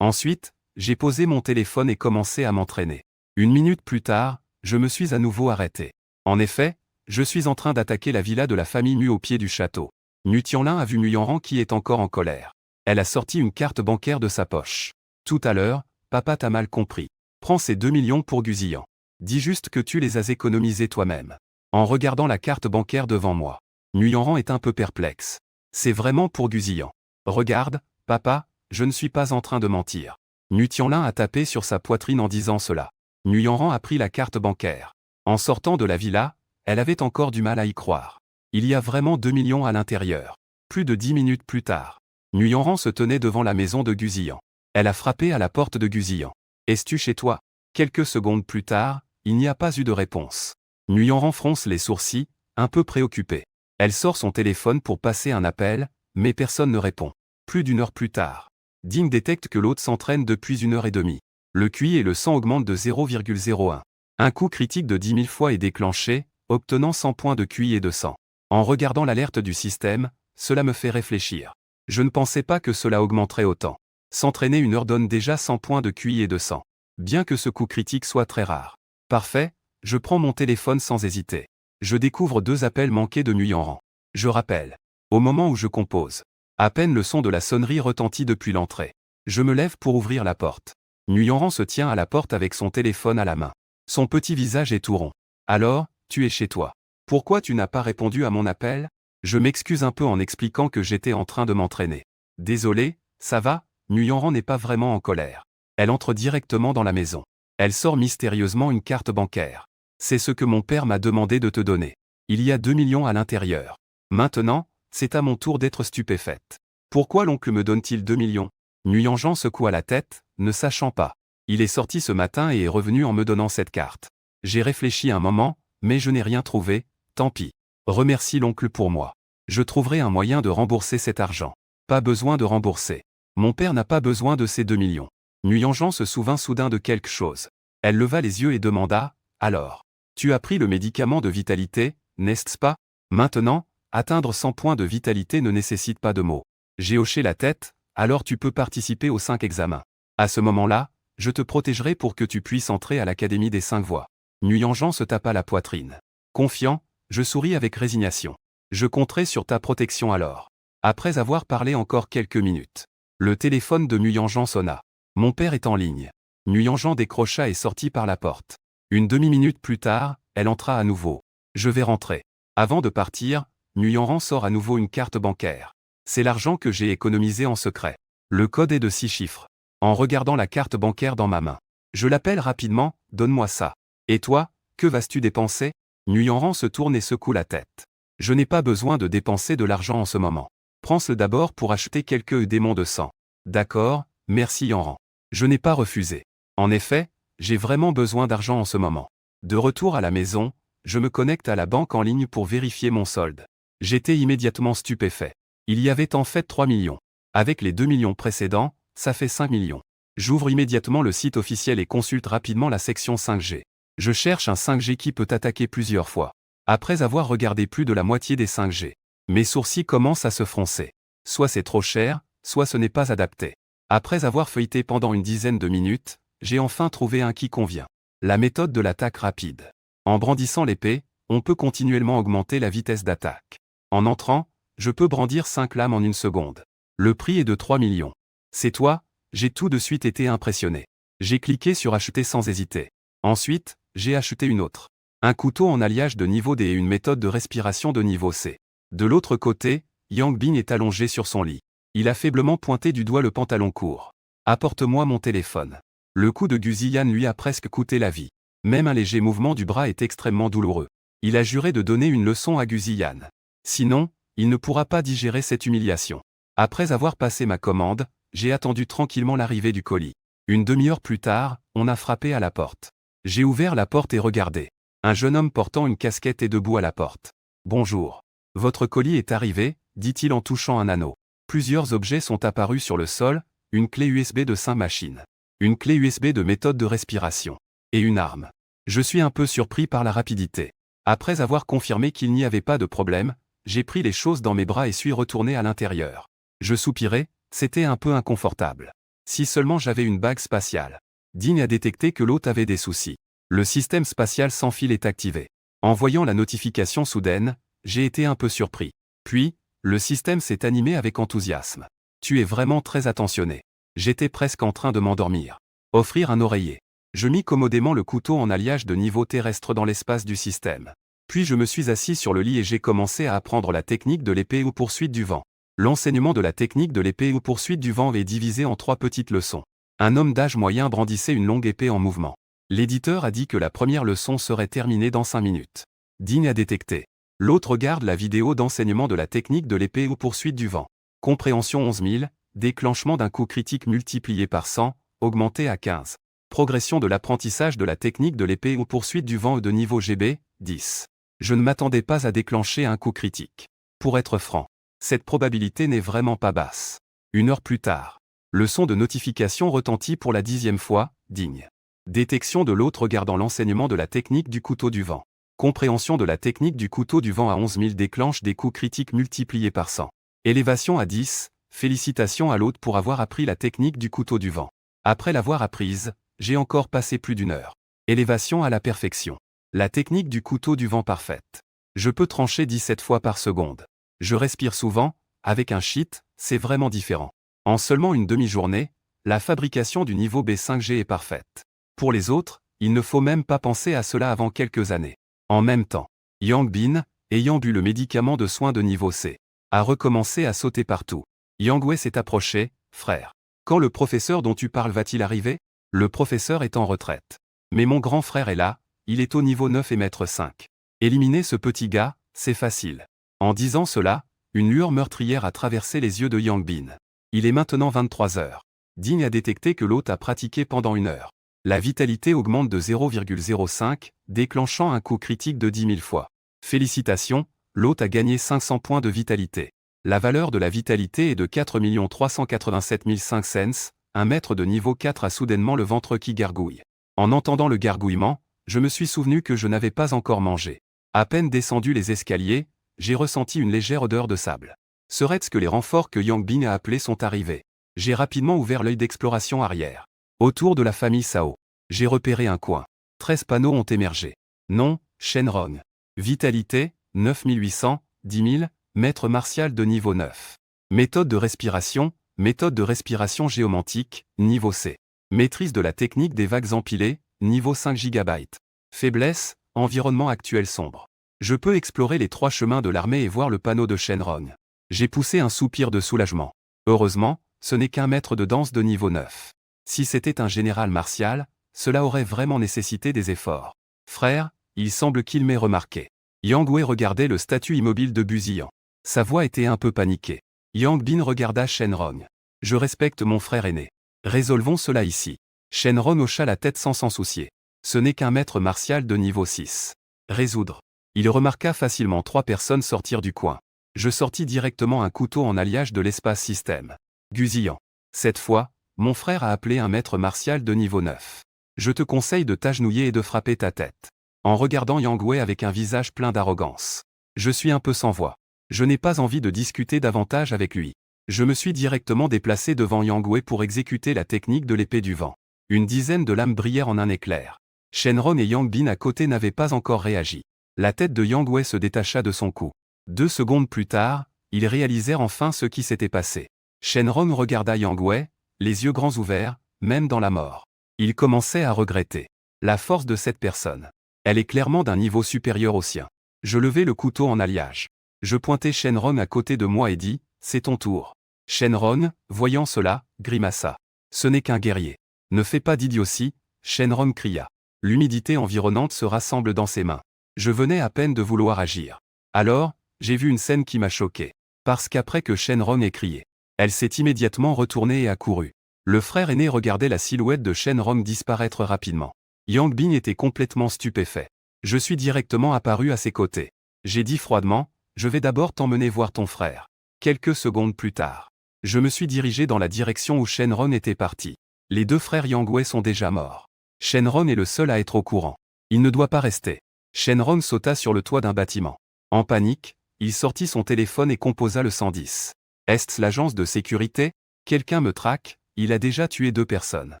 [SPEAKER 1] Ensuite, j'ai posé mon téléphone et commencé à m'entraîner. 1 minute plus tard, je me suis à nouveau arrêté. En effet, je suis en train d'attaquer la villa de la famille Mu au pied du château. Mu Tianlin a vu Mu Yanran qui est encore en colère. Elle a sorti une carte bancaire de sa poche. Tout à l'heure, papa t'a mal compris. Prends ces 2 millions pour Guzillan. Dis juste que tu les as économisés toi-même. En regardant la carte bancaire devant moi, Mu Yanran est un peu perplexe. C'est vraiment pour Guzillan. Regarde, papa, je ne suis pas en train de mentir. Mu Tianlin a tapé sur sa poitrine en disant cela. Mu Yanran a pris la carte bancaire. En sortant de la villa, elle avait encore du mal à y croire. Il y a vraiment 2 millions à l'intérieur. Plus de 10 minutes plus tard, Mu Yanran se tenait devant la maison de Guzillan. Elle a frappé à la porte de Guzillan. « Es-tu chez toi ?» Quelques secondes plus tard, il n'y a pas eu de réponse. Mu Yanran fronce les sourcils, un peu préoccupée. Elle sort son téléphone pour passer un appel, mais personne ne répond. Plus d'1 heure plus tard, Ding détecte que l'autre s'entraîne depuis 1 heure et demie. Le QI et le sang augmentent de 0,01. Un coup critique de 10 000 fois est déclenché, obtenant 100 points de QI et de sang. En regardant l'alerte du système, cela me fait réfléchir. Je ne pensais pas que cela augmenterait autant. S'entraîner 1 heure donne déjà 100 points de QI et de sang. Bien que ce coup critique soit très rare. Parfait, je prends mon téléphone sans hésiter. Je découvre 2 appels manqués de Mu Yanran. Je rappelle. Au moment où je compose. À peine le son de la sonnerie retentit depuis l'entrée. Je me lève pour ouvrir la porte. Mu Yanran se tient à la porte avec son téléphone à la main. Son petit visage est tout rond. Alors, tu es chez toi. Pourquoi tu n'as pas répondu à mon appel? Je m'excuse un peu en expliquant que j'étais en train de m'entraîner. Désolé, ça va? Mu Yanran n'est pas vraiment en colère. Elle entre directement dans la maison. Elle sort mystérieusement une carte bancaire. C'est ce que mon père m'a demandé de te donner. Il y a 2 millions à l'intérieur. Maintenant, c'est à mon tour d'être stupéfaite. Pourquoi l'oncle me donne-t-il 2 millions? Mu Yanran secoua la tête, ne sachant pas. Il est sorti ce matin et est revenu en me donnant cette carte. J'ai réfléchi un moment, mais je n'ai rien trouvé, tant pis. Remercie l'oncle pour moi. Je trouverai un moyen de rembourser cet argent. Pas besoin de rembourser. Mon père n'a pas besoin de ces 2 millions. Mu Yanran se souvint soudain de quelque chose. Elle leva les yeux et demanda, « Alors, tu as pris le médicament de vitalité, n'est-ce pas? Maintenant, atteindre 100 points de vitalité ne nécessite pas de mots. » J'ai hoché la tête, « Alors tu peux participer aux 5 examens. À ce moment-là, je te protégerai pour que tu puisses entrer à l'Académie des 5 voies. » Mu Yanran se tapa la poitrine. Confiant, je souris avec résignation. Je compterai sur ta protection alors. Après avoir parlé encore quelques minutes, le téléphone de Nguyen sonna. Mon père est en ligne. Nguyen décrocha et sortit par la porte. Une demi-minute plus tard, elle entra à nouveau. Je vais rentrer. Avant de partir, Nguyen sort à nouveau une carte bancaire. C'est l'argent que j'ai économisé en secret. Le code est de 6 chiffres. En regardant la carte bancaire dans ma main, je l'appelle rapidement, donne-moi ça. Et toi, que vas-tu dépenser? Nguyen se tourne et secoue la tête. Je n'ai pas besoin de dépenser de l'argent en ce moment. Prends-le d'abord pour acheter quelques démons de sang. D'accord, merci Yanran. Je n'ai pas refusé. En effet, j'ai vraiment besoin d'argent en ce moment. De retour à la maison, je me connecte à la banque en ligne pour vérifier mon solde. J'étais immédiatement stupéfait. Il y avait en fait 3 millions. Avec les 2 millions précédents, ça fait 5 millions. J'ouvre immédiatement le site officiel et consulte rapidement la section 5G. Je cherche un 5G qui peut attaquer plusieurs fois. Après avoir regardé plus de la moitié des 5G, mes sourcils commencent à se froncer. Soit c'est trop cher, soit ce n'est pas adapté. Après avoir feuilleté pendant une dizaine de minutes, j'ai enfin trouvé un qui convient. La méthode de l'attaque rapide. En brandissant l'épée, on peut continuellement augmenter la vitesse d'attaque. En entrant, je peux brandir 5 lames en une seconde. Le prix est de 3 millions. C'est toi? J'ai tout de suite été impressionné. J'ai cliqué sur acheter sans hésiter. Ensuite, j'ai acheté une autre. Un couteau en alliage de niveau D et une méthode de respiration de niveau C. De l'autre côté, Yang Bin est allongé sur son lit. Il a faiblement pointé du doigt le pantalon court. Apporte-moi mon téléphone. Le coup de Guziyan lui a presque coûté la vie. Même un léger mouvement du bras est extrêmement douloureux. Il a juré de donner une leçon à Guziyan. Sinon, il ne pourra pas digérer cette humiliation. Après avoir passé ma commande, j'ai attendu tranquillement l'arrivée du colis. Une demi-heure plus tard, on a frappé à la porte. J'ai ouvert la porte et regardé. Un jeune homme portant une casquette est debout à la porte. Bonjour. Votre colis est arrivé, dit-il en touchant un anneau. Plusieurs objets sont apparus sur le sol, une clé USB de 5 machines, une clé USB de méthode de respiration, et une arme. Je suis un peu surpris par la rapidité. Après avoir confirmé qu'il n'y avait pas de problème, j'ai pris les choses dans mes bras et suis retourné à l'intérieur. Je soupirai, c'était un peu inconfortable. Si seulement j'avais une bague spatiale. Dean a détecté que l'hôte avait des soucis. Le système spatial sans fil est activé. En voyant la notification soudaine, j'ai été un peu surpris. Puis, le système s'est animé avec enthousiasme. Tu es vraiment très attentionné. J'étais presque en train de m'endormir. Offrir un oreiller. Je mis commodément le couteau en alliage de niveau terrestre dans l'espace du système. Puis je me suis assis sur le lit et j'ai commencé à apprendre la technique de l'épée ou poursuite du vent. L'enseignement de la technique de l'épée ou poursuite du vent est divisé en 3 petites leçons. Un homme d'âge moyen brandissait une longue épée en mouvement. L'éditeur a dit que la première leçon serait terminée dans 5 minutes. Dean a détecté. L'autre regarde la vidéo d'enseignement de la technique de l'épée ou poursuite du vent. Compréhension 11 000, déclenchement d'un coup critique multiplié par 100, augmenté à 15. Progression de l'apprentissage de la technique de l'épée ou poursuite du vent de niveau GB, 10. Je ne m'attendais pas à déclencher un coup critique. Pour être franc, cette probabilité n'est vraiment pas basse. 1 heure plus tard, le son de notification retentit pour la 10e fois, digne. Détection de l'hôte regardant l'enseignement de la technique du couteau du vent. Compréhension de la technique du couteau du vent à 11 000 déclenche des coups critiques multipliés par 100. Élévation à 10, félicitations à l'hôte pour avoir appris la technique du couteau du vent. Après l'avoir apprise, j'ai encore passé plus d'1 heure. Élévation à la perfection. La technique du couteau du vent parfaite. Je peux trancher 17 fois par seconde. Je respire souvent, avec un cheat, c'est vraiment différent. En seulement une demi-journée, la fabrication du niveau B5G est parfaite. Pour les autres, il ne faut même pas penser à cela avant quelques années. En même temps, Yang Bin, ayant bu le médicament de soins de niveau C, a recommencé à sauter partout. Yang Wei s'est approché, frère. Quand le professeur dont tu parles va-t-il arriver? Le professeur est en retraite. Mais mon grand frère est là, il est au niveau 9 et maître 5. Éliminer ce petit gars, c'est facile. En disant cela, une lueur meurtrière a traversé les yeux de Yang Bin. Il est maintenant 23 heures. Dean a détecté que l'hôte a pratiqué pendant 1 heure. La vitalité augmente de 0,05, déclenchant un coup critique de 10 000 fois. Félicitations, l'hôte a gagné 500 points de vitalité. La valeur de la vitalité est de 4 387 5 cents, un maître de niveau 4 a soudainement le ventre qui gargouille. En entendant le gargouillement, je me suis souvenu que je n'avais pas encore mangé. À peine descendu les escaliers, j'ai ressenti une légère odeur de sable. Serait-ce que les renforts que Yang Bin a appelés sont arrivés? J'ai rapidement ouvert l'œil d'exploration arrière. Autour de la famille Sao, j'ai repéré un coin. 13 panneaux ont émergé. Nom, Shenrong. Vitalité, 9800, 10 000, maître martial de niveau 9. Méthode de respiration géomantique, niveau C. Maîtrise de la technique des vagues empilées, niveau 5 GB. Faiblesse, environnement actuel sombre. Je peux explorer les 3 chemins de l'armée et voir le panneau de Shenron. J'ai poussé un soupir de soulagement. Heureusement, ce n'est qu'un maître de danse de niveau 9. Si c'était un général martial, cela aurait vraiment nécessité des efforts. Frère, il semble qu'il m'ait remarqué. Yang Wei regardait le statut immobile de Buzian. Sa voix était un peu paniquée. Yang Bin regarda Shenron. Je respecte mon frère aîné. Résolvons cela ici. Shenron hocha la tête sans s'en soucier. Ce n'est qu'un maître martial de niveau 6. Résoudre. Il remarqua facilement 3 personnes sortir du coin. Je sortis directement un couteau en alliage de l'espace système. Guzian. Cette fois, mon frère a appelé un maître martial de niveau 9. Je te conseille de t'agenouiller et de frapper ta tête. En regardant Yang Wei avec un visage plein d'arrogance. Je suis un peu sans voix. Je n'ai pas envie de discuter davantage avec lui. Je me suis directement déplacé devant Yang Wei pour exécuter la technique de l'épée du vent. Une dizaine de lames brillèrent en un éclair. Shenron et Yang Bin à côté n'avaient pas encore réagi. La tête de Yang Wei se détacha de son cou. 2 secondes plus tard, ils réalisèrent enfin ce qui s'était passé. Shenron regarda Yang Wei, les yeux grands ouverts, même dans la mort. Il commençait à regretter la force de cette personne. Elle est clairement d'un niveau supérieur au sien. Je levai le couteau en alliage. Je pointai Shenron à côté de moi et dis, c'est ton tour. Shenron, voyant cela, grimaça. Ce n'est qu'un guerrier. Ne fais pas d'idiotie, Shenron cria. L'humidité environnante se rassemble dans ses mains. Je venais à peine de vouloir agir. Alors, j'ai vu une scène qui m'a choqué. Parce qu'après que Shenron ait crié, elle s'est immédiatement retournée et accourue. Le frère aîné regardait la silhouette de Shenron disparaître rapidement. Yang Bin était complètement stupéfait. Je suis directement apparu à ses côtés. J'ai dit froidement, je vais d'abord t'emmener voir ton frère. Quelques secondes plus tard, je me suis dirigé dans la direction où Shenron était parti. Les 2 frères Yang Wei sont déjà morts. Shenron est le seul à être au courant. Il ne doit pas rester. Shenron sauta sur le toit d'un bâtiment. En panique, il sortit son téléphone et composa le 110. Est-ce l'agence de sécurité? Quelqu'un me traque, il a déjà tué 2 personnes.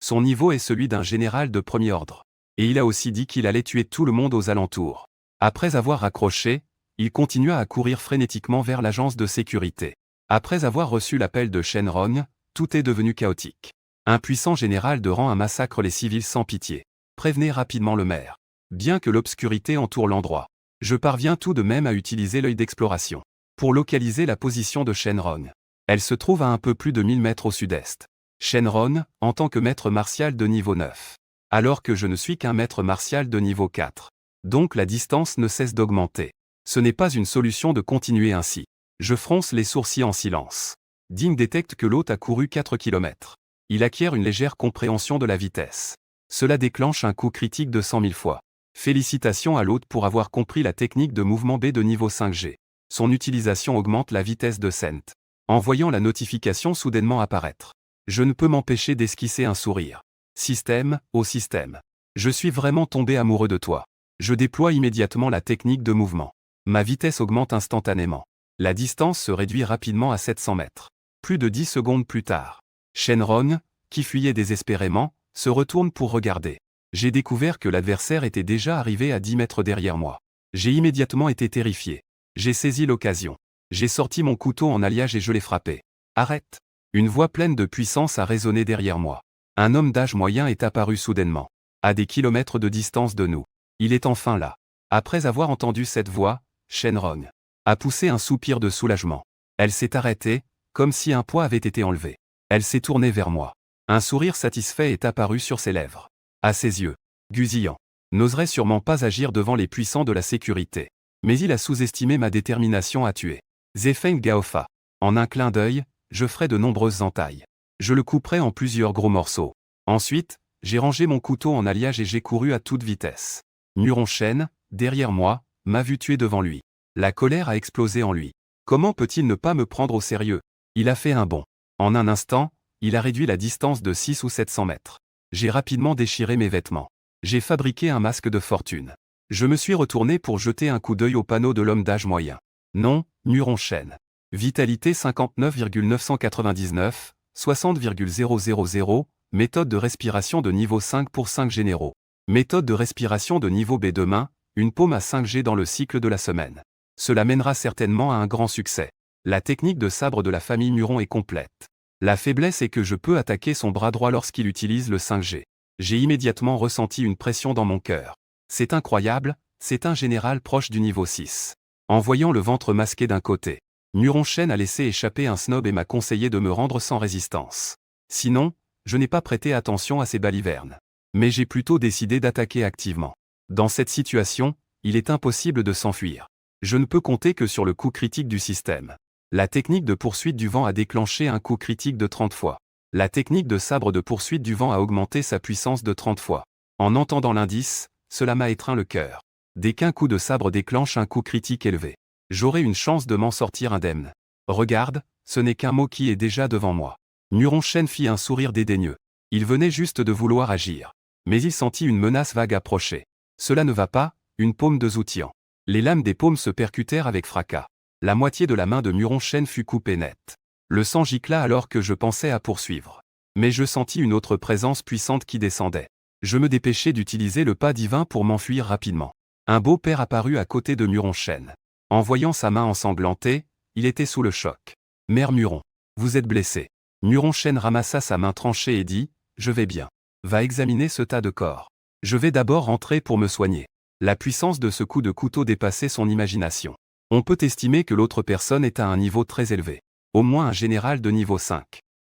[SPEAKER 1] Son niveau est celui d'un général de premier ordre. Et il a aussi dit qu'il allait tuer tout le monde aux alentours. Après avoir raccroché, il continua à courir frénétiquement vers l'agence de sécurité. Après avoir reçu l'appel de Shenron, tout est devenu chaotique. Un puissant général de rang massacre les civils sans pitié. Prévenez rapidement le maire. Bien que l'obscurité entoure l'endroit, je parviens tout de même à utiliser l'œil d'exploration pour localiser la position de Shenron. Elle se trouve à un peu plus de 1000 mètres au sud-est. Shenron, en tant que maître martial de niveau 9. Alors que je ne suis qu'un maître martial de niveau 4. Donc la distance ne cesse d'augmenter. Ce n'est pas une solution de continuer ainsi. Je fronce les sourcils en silence. Ding détecte que l'hôte a couru 4 km. Il acquiert une légère compréhension de la vitesse. Cela déclenche un coup critique de 100 000 fois. Félicitations à l'hôte pour avoir compris la technique de mouvement B de niveau 5G. Son utilisation augmente la vitesse de Sent. En voyant la notification soudainement apparaître, je ne peux m'empêcher d'esquisser un sourire. Système, ô système. Je suis vraiment tombé amoureux de toi. Je déploie immédiatement la technique de mouvement. Ma vitesse augmente instantanément. La distance se réduit rapidement à 700 mètres. Plus de 10 secondes plus tard, Shenron, qui fuyait désespérément, se retourne pour regarder. J'ai découvert que l'adversaire était déjà arrivé à 10 mètres derrière moi. J'ai immédiatement été terrifié. J'ai saisi l'occasion. J'ai sorti mon couteau en alliage et je l'ai frappé. Arrête! Une voix pleine de puissance a résonné derrière moi. Un homme d'âge moyen est apparu soudainement, à des kilomètres de distance de nous. Il est enfin là. Après avoir entendu cette voix, Shenron a poussé un soupir de soulagement. Elle s'est arrêtée, comme si un poids avait été enlevé. Elle s'est tournée vers moi. Un sourire satisfait est apparu sur ses lèvres. À ses yeux, Guzian n'oserait sûrement pas agir devant les puissants de la sécurité. Mais il a sous-estimé ma détermination à tuer. Zefeng Gaofa. En un clin d'œil, je ferai de nombreuses entailles. Je le couperai en plusieurs gros morceaux. Ensuite, j'ai rangé mon couteau en alliage et j'ai couru à toute vitesse. Muronchen, derrière moi, m'a vu tuer devant lui. La colère a explosé en lui. Comment peut-il ne pas me prendre au sérieux? Il a fait un bond. En un instant, il a réduit la distance de 6 ou 700 mètres. J'ai rapidement déchiré mes vêtements. J'ai fabriqué un masque de fortune. Je me suis retourné pour jeter un coup d'œil au panneau de l'homme d'âge moyen. Non, Muronchen. Vitalité 59,999, 60,000, méthode de respiration de niveau 5 pour 5 généraux. Méthode de respiration de niveau B demain, une paume à 5G dans le cycle de la semaine. Cela mènera certainement à un grand succès. La technique de sabre de la famille Muron est complète. La faiblesse est que je peux attaquer son bras droit lorsqu'il utilise le 5G. J'ai immédiatement ressenti une pression dans mon cœur. C'est incroyable, c'est un général proche du niveau 6. En voyant le ventre masqué d'un côté, Muron Shen a laissé échapper un snob et m'a conseillé de me rendre sans résistance. Sinon, je n'ai pas prêté attention à ses balivernes. Mais j'ai plutôt décidé d'attaquer activement. Dans cette situation, il est impossible de s'enfuir. Je ne peux compter que sur le coup critique du système. La technique de poursuite du vent a déclenché un coup critique de 30 fois. La technique de sabre de poursuite du vent a augmenté sa puissance de 30 fois. En entendant l'indice, cela m'a étreint le cœur. Dès qu'un coup de sabre déclenche un coup critique élevé, j'aurai une chance de m'en sortir indemne. Regarde, ce n'est qu'un mot qui est déjà devant moi. Muron Shen fit un sourire dédaigneux. Il venait juste de vouloir agir. Mais il sentit une menace vague approcher. Cela ne va pas, une paume de Zoutian. Les lames des paumes se percutèrent avec fracas. La moitié de la main de Muron Shen fut coupée net. Le sang gicla alors que je pensais à poursuivre. Mais je sentis une autre présence puissante qui descendait. Je me dépêchai d'utiliser le pas divin pour m'enfuir rapidement. Un beau-père apparut à côté de Muron Shen. En voyant sa main ensanglantée, il était sous le choc. « Mère Muron, vous êtes blessé. » Muron Shen ramassa sa main tranchée et dit « Je vais bien. Va examiner ce tas de corps. Je vais d'abord rentrer pour me soigner. » La puissance de ce coup de couteau dépassait son imagination. On peut estimer que l'autre personne est à un niveau très élevé. Au moins un général de niveau 5.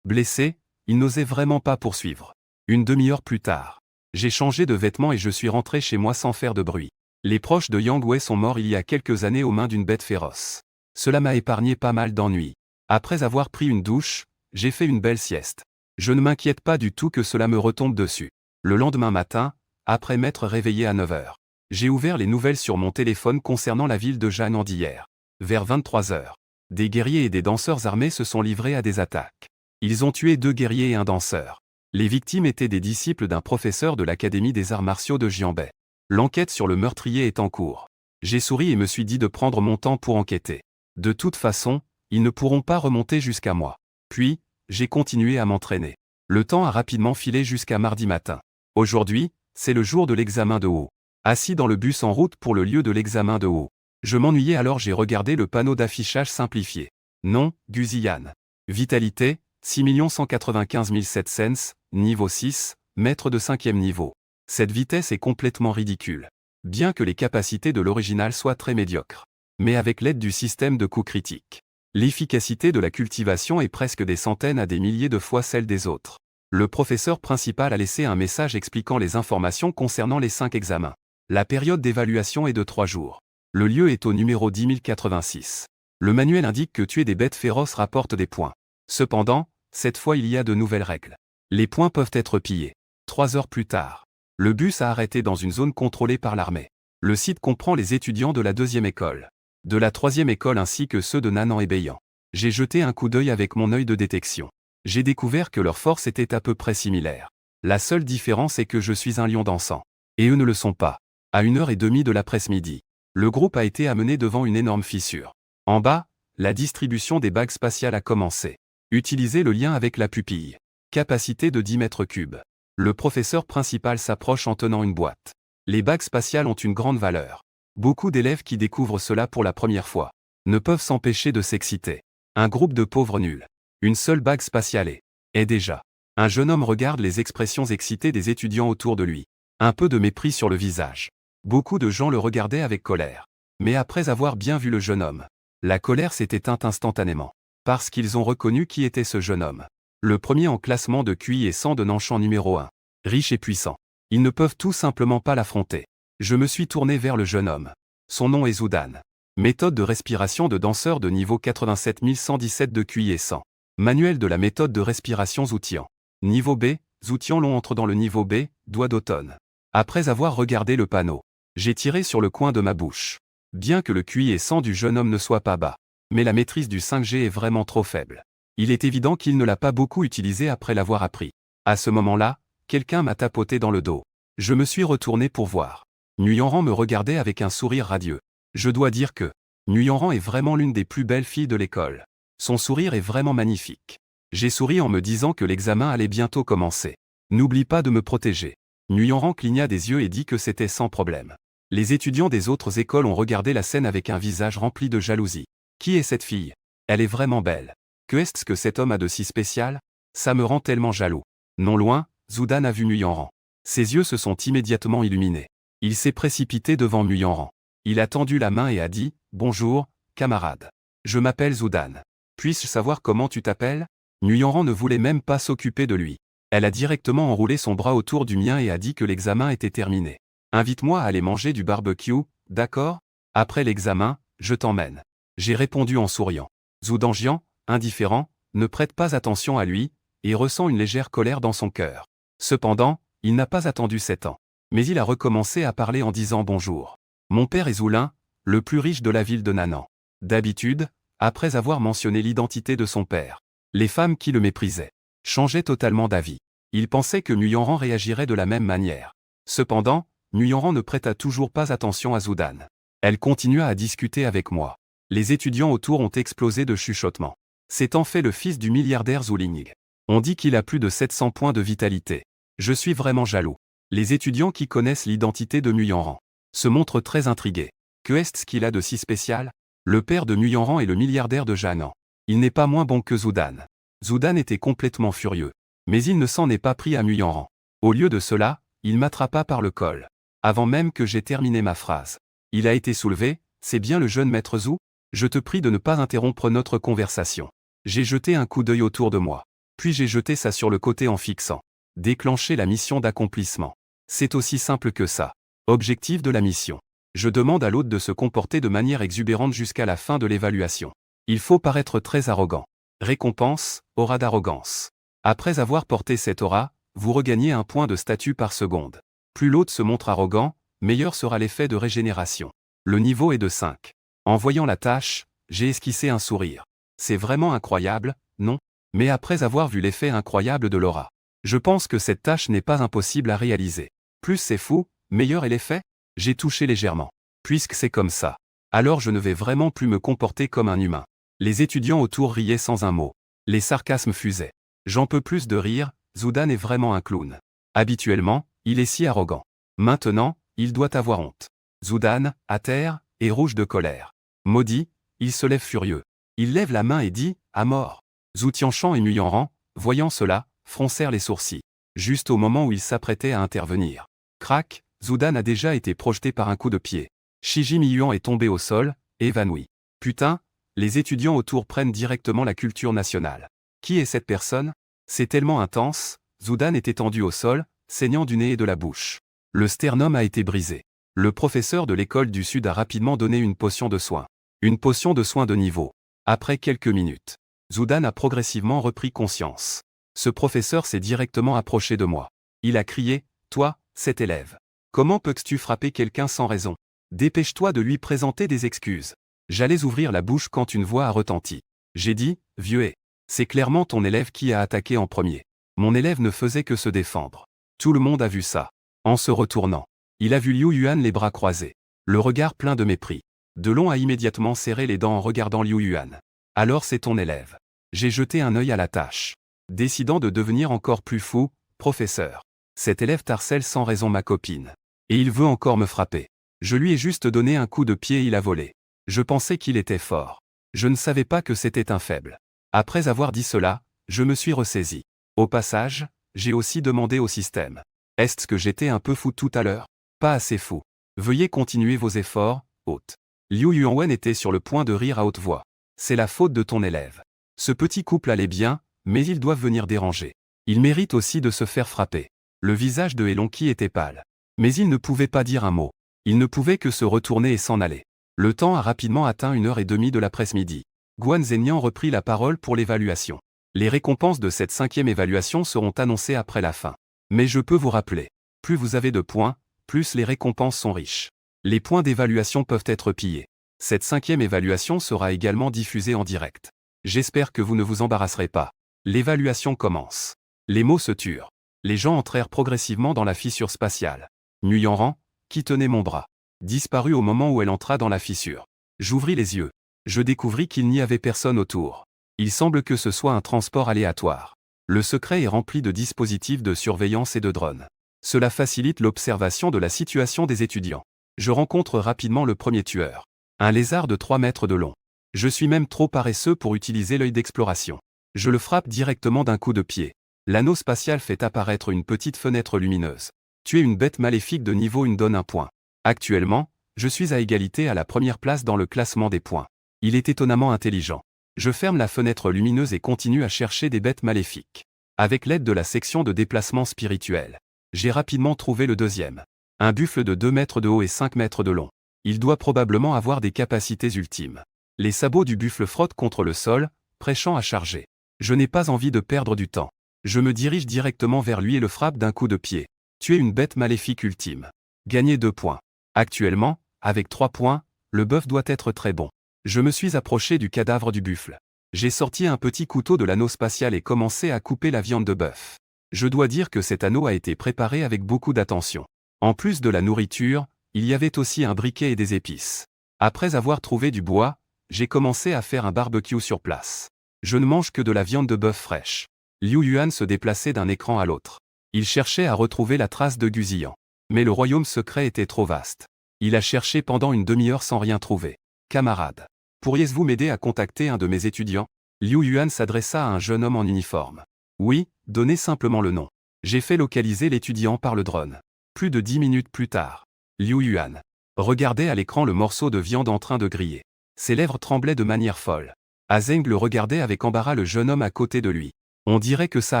[SPEAKER 1] Blessé, il n'osait vraiment pas poursuivre. Une demi-heure plus tard, j'ai changé de vêtements et je suis rentré chez moi sans faire de bruit. Les proches de Yang Wei sont morts il y a quelques années aux mains d'une bête féroce. Cela m'a épargné pas mal d'ennuis. Après avoir pris une douche, j'ai fait une belle sieste. Je ne m'inquiète pas du tout que cela me retombe dessus. Le lendemain matin, après m'être réveillé à 9h, j'ai ouvert les nouvelles sur mon téléphone concernant la ville de Jiangnan d'hier. Vers 23h, des guerriers et des danseurs armés se sont livrés à des attaques. Ils ont tué 2 guerriers et un danseur. Les victimes étaient des disciples d'un professeur de l'Académie des arts martiaux de Jianbei. L'enquête sur le meurtrier est en cours. J'ai souri et me suis dit de prendre mon temps pour enquêter. De toute façon, ils ne pourront pas remonter jusqu'à moi. Puis, j'ai continué à m'entraîner. Le temps a rapidement filé jusqu'à mardi matin. Aujourd'hui, c'est le jour de l'examen de haut. Assis dans le bus en route pour le lieu de l'examen de haut. Je m'ennuyais alors j'ai regardé le panneau d'affichage simplifié. Nom, Guziyan. Vitalité, 6 195 700, niveau 6, maître de 5e niveau. Cette vitesse est complètement ridicule. Bien que les capacités de l'original soient très médiocres. Mais avec l'aide du système de coups critiques, l'efficacité de la cultivation est presque des centaines à des milliers de fois celle des autres. Le professeur principal a laissé un message expliquant les informations concernant les 5 examens. La période d'évaluation est de 3 jours. Le lieu est au numéro 10086. Le manuel indique que tuer des bêtes féroces rapporte des points. Cependant, cette fois il y a de nouvelles règles. Les points peuvent être pillés. 3 heures plus tard, le bus a arrêté dans une zone contrôlée par l'armée. Le site comprend les étudiants de la 2e école, de la 3e école ainsi que ceux de Nanan et Beiyan. J'ai jeté un coup d'œil avec mon œil de détection. J'ai découvert que leurs forces étaient à peu près similaires. La seule différence est que je suis un lion dansant. Et eux ne le sont pas. À 1h30 de l'après-midi, le groupe a été amené devant une énorme fissure. En bas, la distribution des bagues spatiales a commencé. Utilisez le lien avec la pupille. Capacité de 10 mètres cubes. Le professeur principal s'approche en tenant une boîte. Les bagues spatiales ont une grande valeur. Beaucoup d'élèves qui découvrent cela pour la première fois ne peuvent s'empêcher de s'exciter. Un groupe de pauvres nuls. Une seule bague spatiale est déjà. Un jeune homme regarde les expressions excitées des étudiants autour de lui. Un peu de mépris sur le visage. Beaucoup de gens le regardaient avec colère. Mais après avoir bien vu le jeune homme, la colère s'est éteinte instantanément. Parce qu'ils ont reconnu qui était ce jeune homme. Le premier en classement de QI et 100 de Nanshan numéro 1. Riche et puissant. Ils ne peuvent tout simplement pas l'affronter. Je me suis tourné vers le jeune homme. Son nom est Zoudan. Méthode de respiration de danseur de niveau 87 117 de QI et 100. Manuel de la méthode de respiration Zoutian. Niveau B, Zoutian Long entre dans le niveau B, doigt d'automne. Après avoir regardé le panneau, j'ai tiré sur le coin de ma bouche. Bien que le QI et 100 du jeune homme ne soit pas bas, mais la maîtrise du 5G est vraiment trop faible. Il est évident qu'il ne l'a pas beaucoup utilisé après l'avoir appris. À ce moment-là, quelqu'un m'a tapoté dans le dos. Je me suis retourné pour voir. Nguyen Ran me regardait avec un sourire radieux. Je dois dire que Nguyen Ran est vraiment l'une des plus belles filles de l'école. Son sourire est vraiment magnifique. J'ai souri en me disant que l'examen allait bientôt commencer. N'oublie pas de me protéger. Nguyen Ran cligna des yeux et dit que c'était sans problème. Les étudiants des autres écoles ont regardé la scène avec un visage rempli de jalousie. Qui est cette fille? Elle est vraiment belle. Que est-ce que cet homme a de si spécial? Ça me rend tellement jaloux. Non loin, Zoudan a vu Muyanran. Ses yeux se sont immédiatement illuminés. Il s'est précipité devant Muyanran. Il a tendu la main et a dit « Bonjour, camarade. Je m'appelle Zoudan. Puis-je savoir comment tu t'appelles » Muyanran ne voulait même pas s'occuper de lui. Elle a directement enroulé son bras autour du mien et a dit que l'examen était terminé. « Invite-moi à aller manger du barbecue, d'accord? Après l'examen, je t'emmène. » J'ai répondu en souriant. Zoudanjian, indifférent, ne prête pas attention à lui, et ressent une légère colère dans son cœur. Cependant, il n'a pas attendu 7 ans. Mais il a recommencé à parler en disant bonjour. Mon père est Zoulin, le plus riche de la ville de Nanan. D'habitude, après avoir mentionné l'identité de son père, les femmes qui le méprisaient changeaient totalement d'avis. Il pensait que Muyanran réagirait de la même manière. Cependant, Muyanran ne prêta toujours pas attention à Zoudan. Elle continua à discuter avec moi. Les étudiants autour ont explosé de chuchotements. C'est en fait le fils du milliardaire Zouling. On dit qu'il a plus de 700 points de vitalité. Je suis vraiment jaloux. Les étudiants qui connaissent l'identité de Muyanran se montrent très intrigués. Que est-ce qu'il a de si spécial? Le père de Muyanran est le milliardaire de Janan. Il n'est pas moins bon que Zoudan. Zoudan était complètement furieux. Mais il ne s'en est pas pris à Muyanran. Au lieu de cela, il m'attrapa par le col. Avant même que j'aie terminé ma phrase. Il a été soulevé. C'est bien le jeune maître Zou? Je te prie de ne pas interrompre notre conversation. J'ai jeté un coup d'œil autour de moi. Puis j'ai jeté ça sur le côté en fixant. Déclencher la mission d'accomplissement. C'est aussi simple que ça. Objectif de la mission. Je demande à l'hôte de se comporter de manière exubérante jusqu'à la fin de l'évaluation. Il faut paraître très arrogant. Récompense, aura d'arrogance. Après avoir porté cette aura, vous regagnez un point de statut par seconde. Plus l'hôte se montre arrogant, meilleur sera l'effet de régénération. Le niveau est de 5. En voyant la tâche, j'ai esquissé un sourire. C'est vraiment incroyable, non? Mais après avoir vu l'effet incroyable de l'aura, je pense que cette tâche n'est pas impossible à réaliser. Plus c'est fou, meilleur est l'effet? J'ai touché légèrement. Puisque c'est comme ça, alors je ne vais vraiment plus me comporter comme un humain. Les étudiants autour riaient sans un mot. Les sarcasmes fusaient. J'en peux plus de rire, Zoudan est vraiment un clown. Habituellement, il est si arrogant. Maintenant, il doit avoir honte. Zoudan, à terre, est rouge de colère. Maudit, il se lève furieux. Il lève la main et dit « à mort ». Zhou Tianshan et Muyanran, voyant cela, froncèrent les sourcils. Juste au moment où ils s'apprêtaient à intervenir. Crac, Zoudan a déjà été projeté par un coup de pied. Shiji Miyuan est tombé au sol, évanoui. Putain, les étudiants autour prennent directement la culture nationale. Qui est cette personne? C'est tellement intense, Zoudan est étendu au sol, saignant du nez et de la bouche. Le sternum a été brisé. Le professeur de l'école du Sud a rapidement donné une potion de soin. Une potion de soin de niveau. Après quelques minutes, Zoudan a progressivement repris conscience. Ce professeur s'est directement approché de moi. Il a crié « Toi, cet élève. Comment peux-tu frapper quelqu'un sans raison? Dépêche-toi de lui présenter des excuses. » J'allais ouvrir la bouche quand une voix a retenti. J'ai dit « Vieux, c'est clairement ton élève qui a attaqué en premier. » Mon élève ne faisait que se défendre. Tout le monde a vu ça. En se retournant, il a vu Liu Yuan les bras croisés. Le regard plein de mépris. Delon a immédiatement serré les dents en regardant Liu Yuan. « Alors c'est ton élève. » J'ai jeté un œil à la tâche. Décidant de devenir encore plus fou, « Professeur. Cet élève harcèle sans raison ma copine. Et il veut encore me frapper. Je lui ai juste donné un coup de pied et il a volé. Je pensais qu'il était fort. Je ne savais pas que c'était un faible. » Après avoir dit cela, je me suis ressaisi. Au passage, j'ai aussi demandé au système. « Est-ce que j'étais un peu fou tout à l'heure? Pas assez fou. Veuillez continuer vos efforts, hôte. » Liu Yuanwen était sur le point de rire à haute voix. « C'est la faute de ton élève. Ce petit couple allait bien, mais ils doivent venir déranger. Il mérite aussi de se faire frapper. » Le visage de Elonki était pâle. Mais il ne pouvait pas dire un mot. Il ne pouvait que se retourner et s'en aller. Le temps a rapidement atteint 1h30 de l'après-midi. Guan Zhenyan reprit la parole pour l'évaluation. Les récompenses de cette 5e évaluation seront annoncées après la fin. Mais je peux vous rappeler, plus vous avez de points, plus les récompenses sont riches. Les points d'évaluation peuvent être pillés. Cette 5e évaluation sera également diffusée en direct. J'espère que vous ne vous embarrasserez pas. L'évaluation commence. Les mots se turent. Les gens entrèrent progressivement dans la fissure spatiale. Muyanran, qui tenait mon bras, disparut au moment où elle entra dans la fissure. J'ouvris les yeux. Je découvris qu'il n'y avait personne autour. Il semble que ce soit un transport aléatoire. Le secret est rempli de dispositifs de surveillance et de drones. Cela facilite l'observation de la situation des étudiants. Je rencontre rapidement le premier tueur. Un lézard de 3 mètres de long. Je suis même trop paresseux pour utiliser l'œil d'exploration. Je le frappe directement d'un coup de pied. L'anneau spatial fait apparaître une petite fenêtre lumineuse. Tu es une bête maléfique de niveau 1 donne un point. Actuellement, je suis à égalité à la première place dans le classement des points. Il est étonnamment intelligent. Je ferme la fenêtre lumineuse et continue à chercher des bêtes maléfiques. Avec l'aide de la section de déplacement spirituel, j'ai rapidement trouvé le deuxième. Un buffle de 2 mètres de haut et 5 mètres de long. Il doit probablement avoir des capacités ultimes. Les sabots du buffle frottent contre le sol, prêchant à charger. Je n'ai pas envie de perdre du temps. Je me dirige directement vers lui et le frappe d'un coup de pied. Tu es une bête maléfique ultime. Gagner 2 points. Actuellement, avec 3 points, le bœuf doit être très bon. Je me suis approché du cadavre du buffle. J'ai sorti un petit couteau de l'anneau spatial et commencé à couper la viande de bœuf. Je dois dire que cet anneau a été préparé avec beaucoup d'attention. En plus de la nourriture, il y avait aussi un briquet et des épices. Après avoir trouvé du bois, j'ai commencé à faire un barbecue sur place. Je ne mange que de la viande de bœuf fraîche. Liu Yuan se déplaçait d'un écran à l'autre. Il cherchait à retrouver la trace de Guzian. Mais le royaume secret était trop vaste. Il a cherché pendant une demi-heure sans rien trouver. Camarade, pourriez-vous m'aider à contacter un de mes étudiants? Liu Yuan s'adressa à un jeune homme en uniforme. Oui, donnez simplement le nom. J'ai fait localiser l'étudiant par le drone. Plus de 10 minutes plus tard, Liu Yuan regardait à l'écran le morceau de viande en train de griller. Ses lèvres tremblaient de manière folle. Azeng le regardait avec embarras le jeune homme à côté de lui. On dirait que ça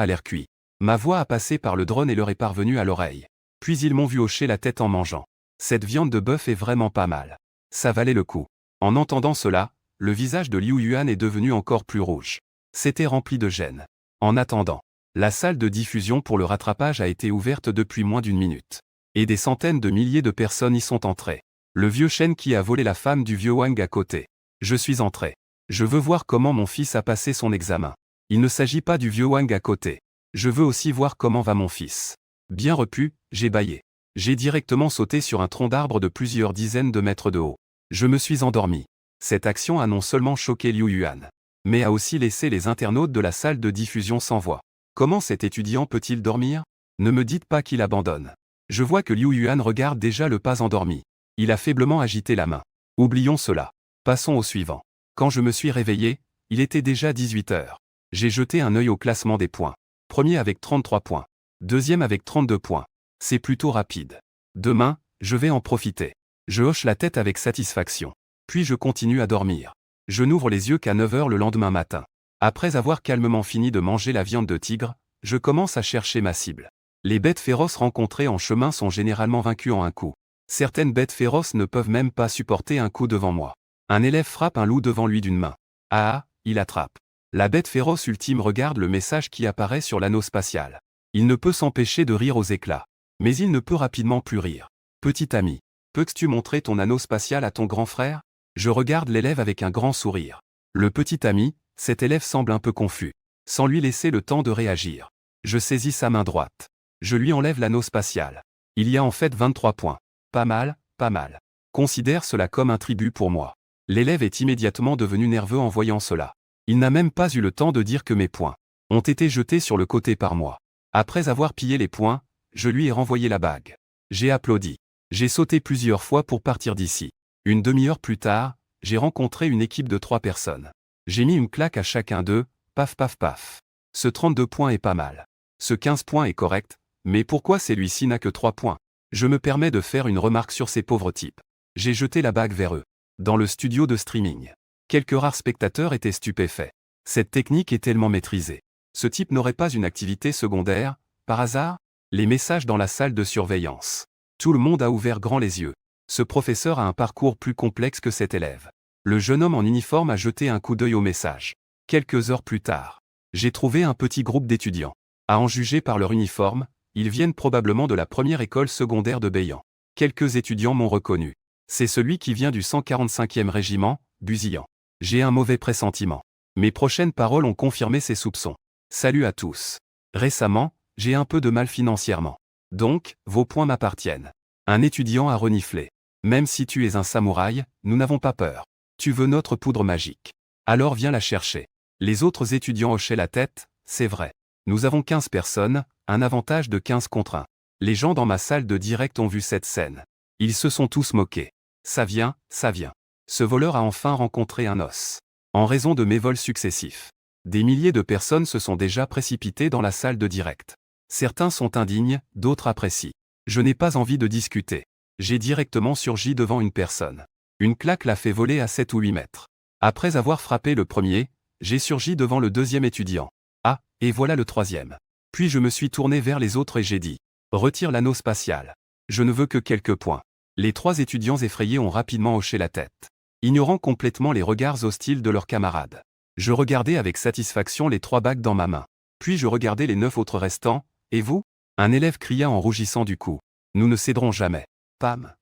[SPEAKER 1] a l'air cuit. Ma voix a passé par le drone et leur est parvenue à l'oreille. Puis ils m'ont vu hocher la tête en mangeant. Cette viande de bœuf est vraiment pas mal. Ça valait le coup. En entendant cela, le visage de Liu Yuan est devenu encore plus rouge. C'était rempli de gêne. En attendant, la salle de diffusion pour le rattrapage a été ouverte depuis moins d'1 minute. Et des centaines de milliers de personnes y sont entrées. Le vieux Shen qui a volé la femme du vieux Wang à côté. Je suis entré. Je veux voir comment mon fils a passé son examen. Il ne s'agit pas du vieux Wang à côté. Je veux aussi voir comment va mon fils. Bien repu, j'ai bâillé. J'ai directement sauté sur un tronc d'arbre de plusieurs dizaines de mètres de haut. Je me suis endormi. Cette action a non seulement choqué Liu Yuan, mais a aussi laissé les internautes de la salle de diffusion sans voix. Comment cet étudiant peut-il dormir? Ne me dites pas qu'il abandonne. Je vois que Liu Yuan regarde déjà le pas endormi. Il a faiblement agité la main. Oublions cela. Passons au suivant. Quand je me suis réveillé, il était déjà 18 heures. J'ai jeté un œil au classement des points. Premier avec 33 points. Deuxième avec 32 points. C'est plutôt rapide. Demain, je vais en profiter. Je hoche la tête avec satisfaction. Puis je continue à dormir. Je n'ouvre les yeux qu'à 9 heures le lendemain matin. Après avoir calmement fini de manger la viande de tigre, je commence à chercher ma cible. Les bêtes féroces rencontrées en chemin sont généralement vaincues en un coup. Certaines bêtes féroces ne peuvent même pas supporter un coup devant moi. Un élève frappe un loup devant lui d'une main. Ah, il attrape. La bête féroce ultime regarde le message qui apparaît sur l'anneau spatial. Il ne peut s'empêcher de rire aux éclats. Mais il ne peut rapidement plus rire. Petit ami, peux-tu montrer ton anneau spatial à ton grand frère? Je regarde l'élève avec un grand sourire. Le petit ami, cet élève semble un peu confus. Sans lui laisser le temps de réagir. Je saisis sa main droite. Je lui enlève l'anneau spatial. Il y a en fait 23 points. Pas mal, pas mal. Considère cela comme un tribut pour moi. L'élève est immédiatement devenu nerveux en voyant cela. Il n'a même pas eu le temps de dire que mes points ont été jetés sur le côté par moi. Après avoir pillé les points, je lui ai renvoyé la bague. J'ai applaudi. J'ai sauté plusieurs fois pour partir d'ici. Une demi-heure plus tard, j'ai rencontré une équipe de 3 personnes. J'ai mis une claque à chacun d'eux, paf paf paf. Ce 32 points est pas mal. Ce 15 points est correct, mais pourquoi celui-ci n'a que 3 points? Je me permets de faire une remarque sur ces pauvres types. J'ai jeté la bague vers eux. Dans le studio de streaming. Quelques rares spectateurs étaient stupéfaits. Cette technique est tellement maîtrisée. Ce type n'aurait pas une activité secondaire, par hasard? Les messages dans la salle de surveillance. Tout le monde a ouvert grand les yeux. Ce professeur a un parcours plus complexe que cet élève. Le jeune homme en uniforme a jeté un coup d'œil au message. Quelques heures plus tard, j'ai trouvé un petit groupe d'étudiants. À en juger par leur uniforme, ils viennent probablement de la première école secondaire de Beiyan. Quelques étudiants m'ont reconnu. C'est celui qui vient du 145e régiment, Buzian. J'ai un mauvais pressentiment. Mes prochaines paroles ont confirmé ces soupçons. Salut à tous. Récemment, j'ai un peu de mal financièrement. Donc, vos points m'appartiennent. Un étudiant a reniflé. Même si tu es un samouraï, nous n'avons pas peur. Tu veux notre poudre magique. Alors viens la chercher. Les autres étudiants hochaient la tête, c'est vrai. Nous avons 15 personnes, un avantage de 15 contre 1. Les gens dans ma salle de direct ont vu cette scène. Ils se sont tous moqués. Ça vient, ça vient. Ce voleur a enfin rencontré un os. En raison de mes vols successifs, des milliers de personnes se sont déjà précipitées dans la salle de direct. Certains sont indignes, d'autres apprécient. Je n'ai pas envie de discuter. J'ai directement surgi devant une personne. Une claque l'a fait voler à 7 ou 8 mètres. Après avoir frappé le premier, j'ai surgi devant le deuxième étudiant. Ah, et voilà le troisième. Puis je me suis tourné vers les autres et j'ai dit « Retire l'anneau spatial. Je ne veux que quelques points. » Les 3 étudiants effrayés ont rapidement hoché la tête, ignorant complètement les regards hostiles de leurs camarades. Je regardais avec satisfaction les 3 bagues dans ma main. Puis je regardais les 9 autres restants. « Et vous ?» Un élève cria en rougissant du cou. « Nous ne céderons jamais. » Pam.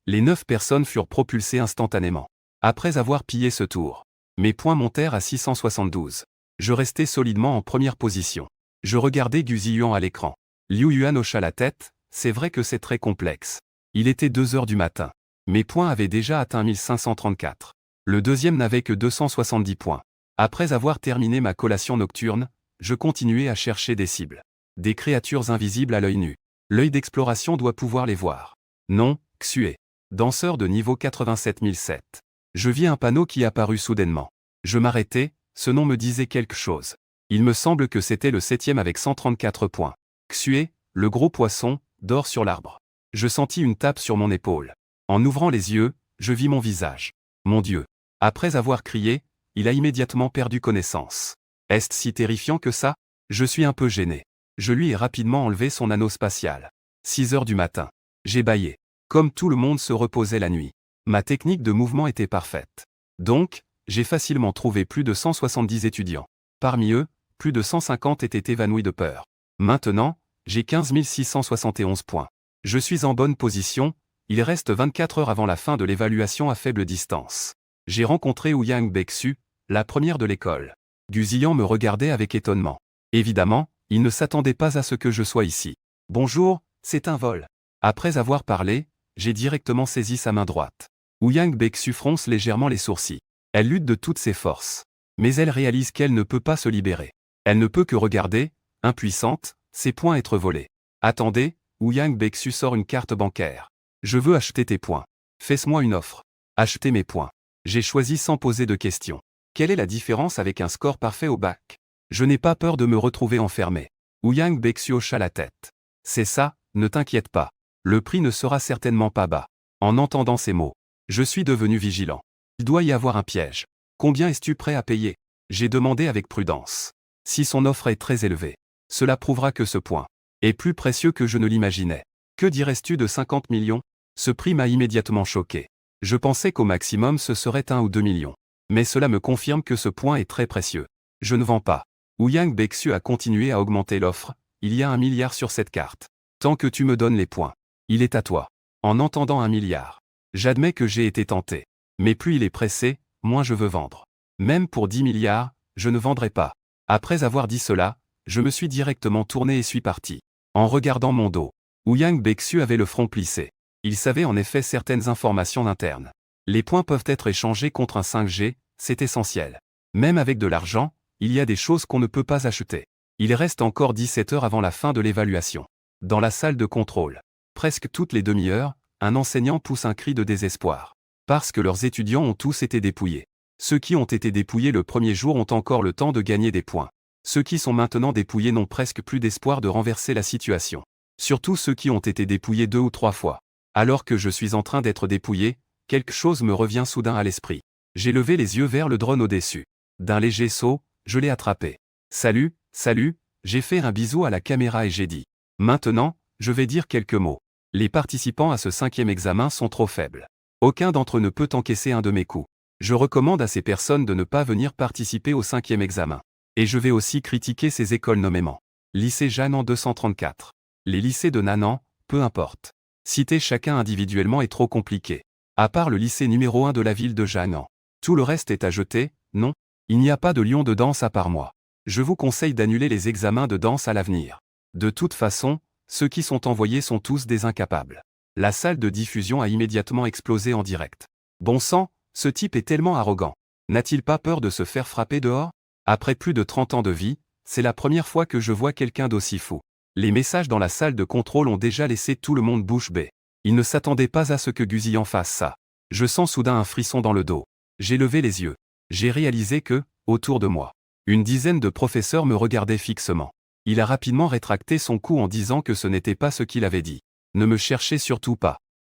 [SPEAKER 1] Les 9 personnes furent propulsées instantanément. Après avoir pillé ce tour, mes points montèrent à 672. Je restais solidement en première position. Je regardais Gu Ziyuan à l'écran. Liu Yuan hocha la tête. C'est vrai que c'est très complexe. Il était 2 heures du matin. Mes points avaient déjà atteint 1534. Le deuxième n'avait que 270 points. Après avoir terminé ma collation nocturne, je continuais à chercher des cibles. Des créatures invisibles à l'œil nu. L'œil d'exploration doit pouvoir les voir. Non, Xue. Danseur de niveau 87007. Je vis un panneau qui apparut soudainement. Je m'arrêtai, ce nom me disait quelque chose. Il me semble que c'était le 7e avec 134 points. Xue, le gros poisson, dort sur l'arbre. Je sentis une tape sur mon épaule. En ouvrant les yeux, je vis mon visage. Mon Dieu. Après avoir crié, il a immédiatement perdu connaissance. Est-ce si terrifiant que ça? Je suis un peu gêné. Je lui ai rapidement enlevé son anneau spatial. 6 heures du matin. J'ai bâillé. Comme tout le monde se reposait la nuit. Ma technique de mouvement était parfaite. Donc, j'ai facilement trouvé plus de 170 étudiants. Parmi eux, plus de 150 étaient évanouis de peur. Maintenant, j'ai 15 671 points. Je suis en bonne position, il reste 24 heures avant la fin de l'évaluation à faible distance. J'ai rencontré Ouyang Baeksu, la première de l'école. Gu Ziyuan me regardait avec étonnement. Évidemment, il ne s'attendait pas à ce que je sois ici. Bonjour, c'est un vol. Après avoir parlé, j'ai directement saisi sa main droite. Ouyang Baeksu fronce légèrement les sourcils. Elle lutte de toutes ses forces. Mais elle réalise qu'elle ne peut pas se libérer. Elle ne peut que regarder, impuissante, ses points être volés. Attendez, Ouyang Baeksu sort une carte bancaire. Je veux acheter tes points. Fais-moi une offre. Acheter mes points. J'ai choisi sans poser de questions. Quelle est la différence avec un score parfait au bac? Je n'ai pas peur de me retrouver enfermé. Ouyang Baeksu hocha la tête. C'est ça, ne t'inquiète pas. Le prix ne sera certainement pas bas. En entendant ces mots, je suis devenu vigilant. Il doit y avoir un piège. Combien es-tu prêt à payer? J'ai demandé avec prudence. Si son offre est très élevée, cela prouvera que ce point est plus précieux que je ne l'imaginais. Que dirais-tu de 50 millions? Ce prix m'a immédiatement choqué. Je pensais qu'au maximum ce serait 1 ou 2 millions. Mais cela me confirme que ce point est très précieux. Je ne vends pas. Ouyang Baeksu a continué à augmenter l'offre. Il y a 1 milliard sur cette carte. Tant que tu me donnes les points, il est à toi. En entendant 1 milliard, j'admets que j'ai été tenté. Mais plus il est pressé, moins je veux vendre. Même pour 10 milliards, je ne vendrai pas. Après avoir dit cela, je me suis directement tourné et suis parti. En regardant mon dos, Ouyang Baeksu avait le front plissé. Il savait en effet certaines informations internes. Les points peuvent être échangés contre un 5G, c'est essentiel. Même avec de l'argent, il y a des choses qu'on ne peut pas acheter. Il reste encore 17 heures avant la fin de l'évaluation. Dans la salle de contrôle, presque toutes les demi-heures, un enseignant pousse un cri de désespoir. Parce que leurs étudiants ont tous été dépouillés. Ceux qui ont été dépouillés le premier jour ont encore le temps de gagner des points. Ceux qui sont maintenant dépouillés n'ont presque plus d'espoir de renverser la situation. Surtout ceux qui ont été dépouillés 2 ou 3 fois. Alors que je suis en train d'être dépouillé, quelque chose me revient soudain à l'esprit. J'ai levé les yeux vers le drone au-dessus. D'un léger saut, je l'ai attrapé. Salut, salut, j'ai fait un bisou à la caméra et j'ai dit. Maintenant, je vais dire quelques mots. Les participants à ce 5e examen sont trop faibles. Aucun d'entre eux ne peut encaisser un de mes coups. Je recommande à ces personnes de ne pas venir participer au 5e examen. Et je vais aussi critiquer ces écoles nommément. Lycée Janan 234. Les lycées de Nanan, peu importe. Citer chacun individuellement est trop compliqué. À part le lycée numéro 1 de la ville de Janan. Tout le reste est à jeter, non? Il n'y a pas de lion de danse à part moi. Je vous conseille d'annuler les examens de danse à l'avenir. De toute façon, ceux qui sont envoyés sont tous des incapables. La salle de diffusion a immédiatement explosé en direct. Bon sang, ce type est tellement arrogant. N'a-t-il pas peur de se faire frapper dehors? Après plus de 30 ans de vie, c'est la première fois que je vois quelqu'un d'aussi fou. Les messages dans la salle de contrôle ont déjà laissé tout le monde bouche bée. Ils ne s'attendaient pas à ce que Gu Ziyuan fasse ça. Je sens soudain un frisson dans le dos. J'ai levé les yeux. J'ai réalisé que, autour de moi, une dizaine de professeurs me regardaient fixement. Il a rapidement rétracté son coup en disant que ce n'était pas ce qu'il avait dit. Ne me cherchez surtout pas.